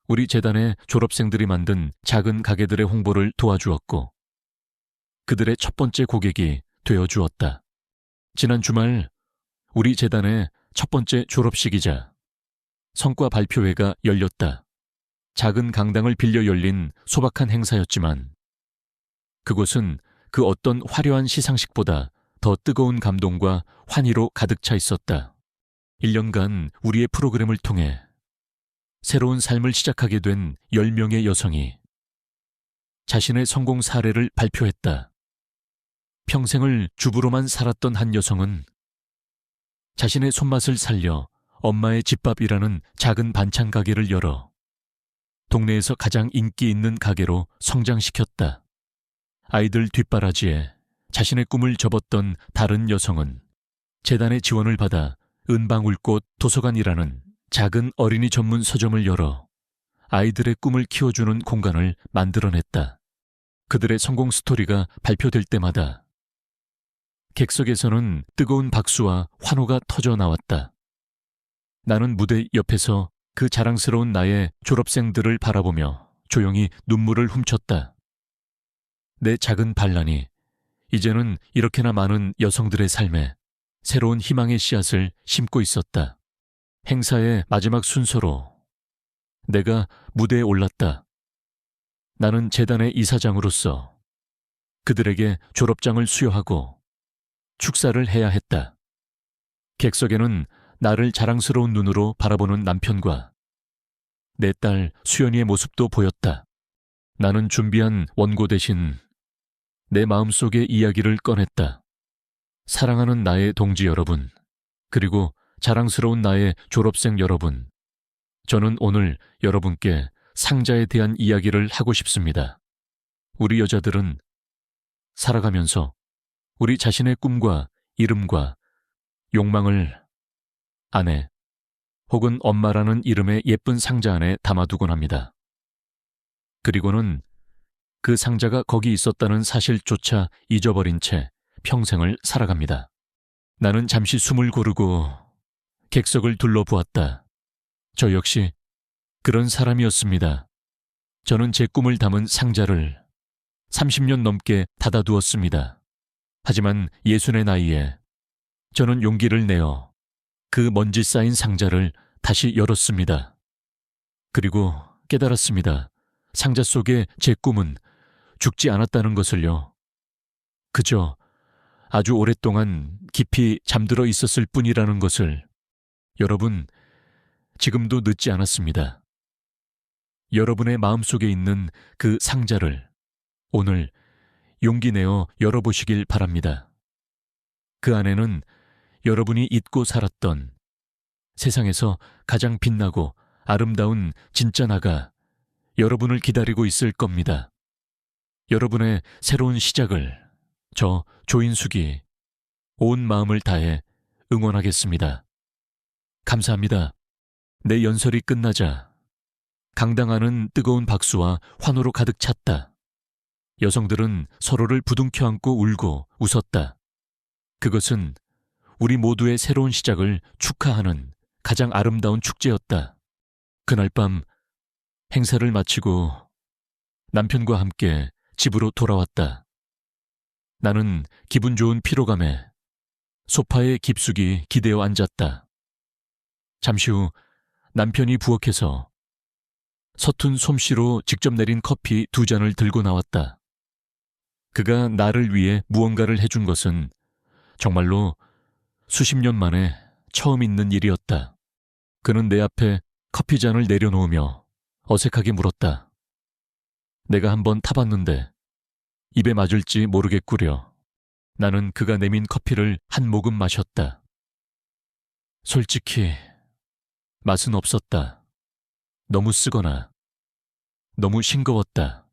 우리 재단의 졸업생들이 만든 작은 가게들의 홍보를 도와주었고 그들의 첫 번째 고객이 되어주었다. 지난 주말 우리 재단의 첫 번째 졸업식이자 성과 발표회가 열렸다. 작은 강당을 빌려 열린 소박한 행사였지만 그곳은 그 어떤 화려한 시상식보다 더 뜨거운 감동과 환희로 가득 차 있었다. 1년간 우리의 프로그램을 통해 새로운 삶을 시작하게 된 10명의 여성이 자신의 성공 사례를 발표했다. 평생을 주부로만 살았던 한 여성은 자신의 손맛을 살려 엄마의 집밥이라는 작은 반찬 가게를 열어 동네에서 가장 인기 있는 가게로 성장시켰다. 아이들 뒷바라지에 자신의 꿈을 접었던 다른 여성은 재단의 지원을 받아 은방울꽃 도서관이라는 작은 어린이 전문 서점을 열어 아이들의 꿈을 키워주는 공간을 만들어냈다. 그들의 성공 스토리가 발표될 때마다 객석에서는 뜨거운 박수와 환호가 터져 나왔다. 나는 무대 옆에서 그 자랑스러운 나의 졸업생들을 바라보며 조용히 눈물을 훔쳤다. 내 작은 반란이 이제는 이렇게나 많은 여성들의 삶에 새로운 희망의 씨앗을 심고 있었다. 행사의 마지막 순서로 내가 무대에 올랐다. 나는 재단의 이사장으로서 그들에게 졸업장을 수여하고 축사를 해야 했다. 객석에는 나를 자랑스러운 눈으로 바라보는 남편과 내 딸 수연이의 모습도 보였다. 나는 준비한 원고 대신 내 마음속의 이야기를 꺼냈다. 사랑하는 나의 동지 여러분, 그리고 자랑스러운 나의 졸업생 여러분, 저는 오늘 여러분께 상자에 대한 이야기를 하고 싶습니다. 우리 여자들은 살아가면서 우리 자신의 꿈과 이름과 욕망을 아내 혹은 엄마라는 이름의 예쁜 상자 안에 담아두곤 합니다. 그리고는 그 상자가 거기 있었다는 사실조차 잊어버린 채 평생을 살아갑니다. 나는 잠시 숨을 고르고 객석을 둘러보았다. 저 역시 그런 사람이었습니다. 저는 제 꿈을 담은 상자를 30년 넘게 닫아두었습니다. 하지만 60의 나이에 저는 용기를 내어 그 먼지 쌓인 상자를 다시 열었습니다. 그리고 깨달았습니다. 상자 속에 제 꿈은 죽지 않았다는 것을요. 그저 아주 오랫동안 깊이 잠들어 있었을 뿐이라는 것을. 여러분, 지금도 늦지 않았습니다. 여러분의 마음속에 있는 그 상자를 오늘 용기 내어 열어보시길 바랍니다. 그 안에는 여러분이 잊고 살았던 세상에서 가장 빛나고 아름다운 진짜 나가 여러분을 기다리고 있을 겁니다. 여러분의 새로운 시작을 저 조인숙이 온 마음을 다해 응원하겠습니다. 감사합니다. 내 연설이 끝나자 강당안은 뜨거운 박수와 환호로 가득 찼다. 여성들은 서로를 부둥켜 안고 울고 웃었다. 그것은 우리 모두의 새로운 시작을 축하하는 가장 아름다운 축제였다. 그날 밤 행사를 마치고 남편과 함께 집으로 돌아왔다. 나는 기분 좋은 피로감에 소파에 깊숙이 기대어 앉았다. 잠시 후 남편이 부엌에서 서툰 솜씨로 직접 내린 커피 2잔을 들고 나왔다. 그가 나를 위해 무언가를 해준 것은 정말로 수십 년 만에 처음 있는 일이었다. 그는 내 앞에 커피잔을 내려놓으며 어색하게 물었다. 내가 한번 타봤는데 입에 맞을지 모르겠구려. 나는 그가 내민 커피를 한 모금 마셨다. 솔직히 맛은 없었다. 너무 쓰거나 너무 싱거웠다.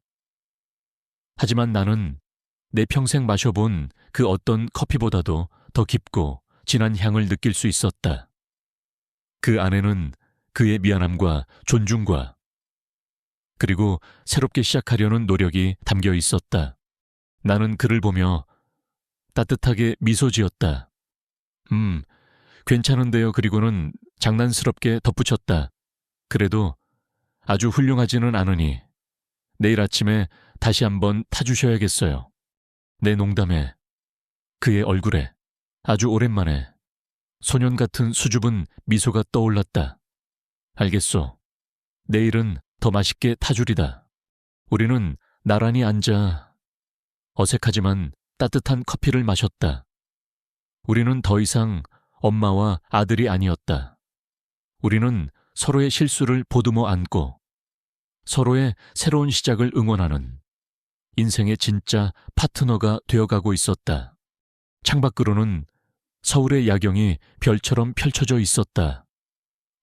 하지만 나는 내 평생 마셔본 그 어떤 커피보다도 더 깊고 진한 향을 느낄 수 있었다. 그 안에는 그의 미안함과 존중과 그리고 새롭게 시작하려는 노력이 담겨 있었다. 나는 그를 보며 따뜻하게 미소 지었다. 괜찮은데요. 그리고는 장난스럽게 덧붙였다. 그래도 아주 훌륭하지는 않으니 내일 아침에 다시 한번 타주셔야겠어요. 내 농담에 그의 얼굴에 아주 오랜만에 소년 같은 수줍은 미소가 떠올랐다. 알겠소. 내일은 더 맛있게 타주리다. 우리는 나란히 앉아 어색하지만 따뜻한 커피를 마셨다. 우리는 더 이상 엄마와 아들이 아니었다. 우리는 서로의 실수를 보듬어 안고 서로의 새로운 시작을 응원하는 인생의 진짜 파트너가 되어가고 있었다. 창밖으로는 서울의 야경이 별처럼 펼쳐져 있었다.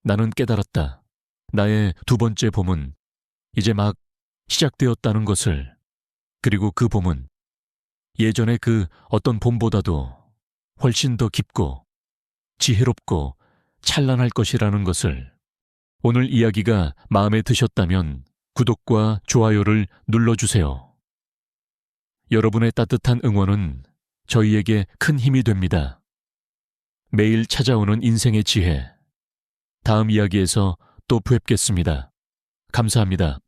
나는 깨달았다. 나의 2번째 봄은 이제 막 시작되었다는 것을. 그리고 그 봄은 예전의 그 어떤 봄보다도 훨씬 더 깊고 지혜롭고 찬란할 것이라는 것을. 오늘 이야기가 마음에 드셨다면 구독과 좋아요를 눌러주세요. 여러분의 따뜻한 응원은 저희에게 큰 힘이 됩니다. 매일 찾아오는 인생의 지혜. 다음 이야기에서 또 뵙겠습니다. 감사합니다.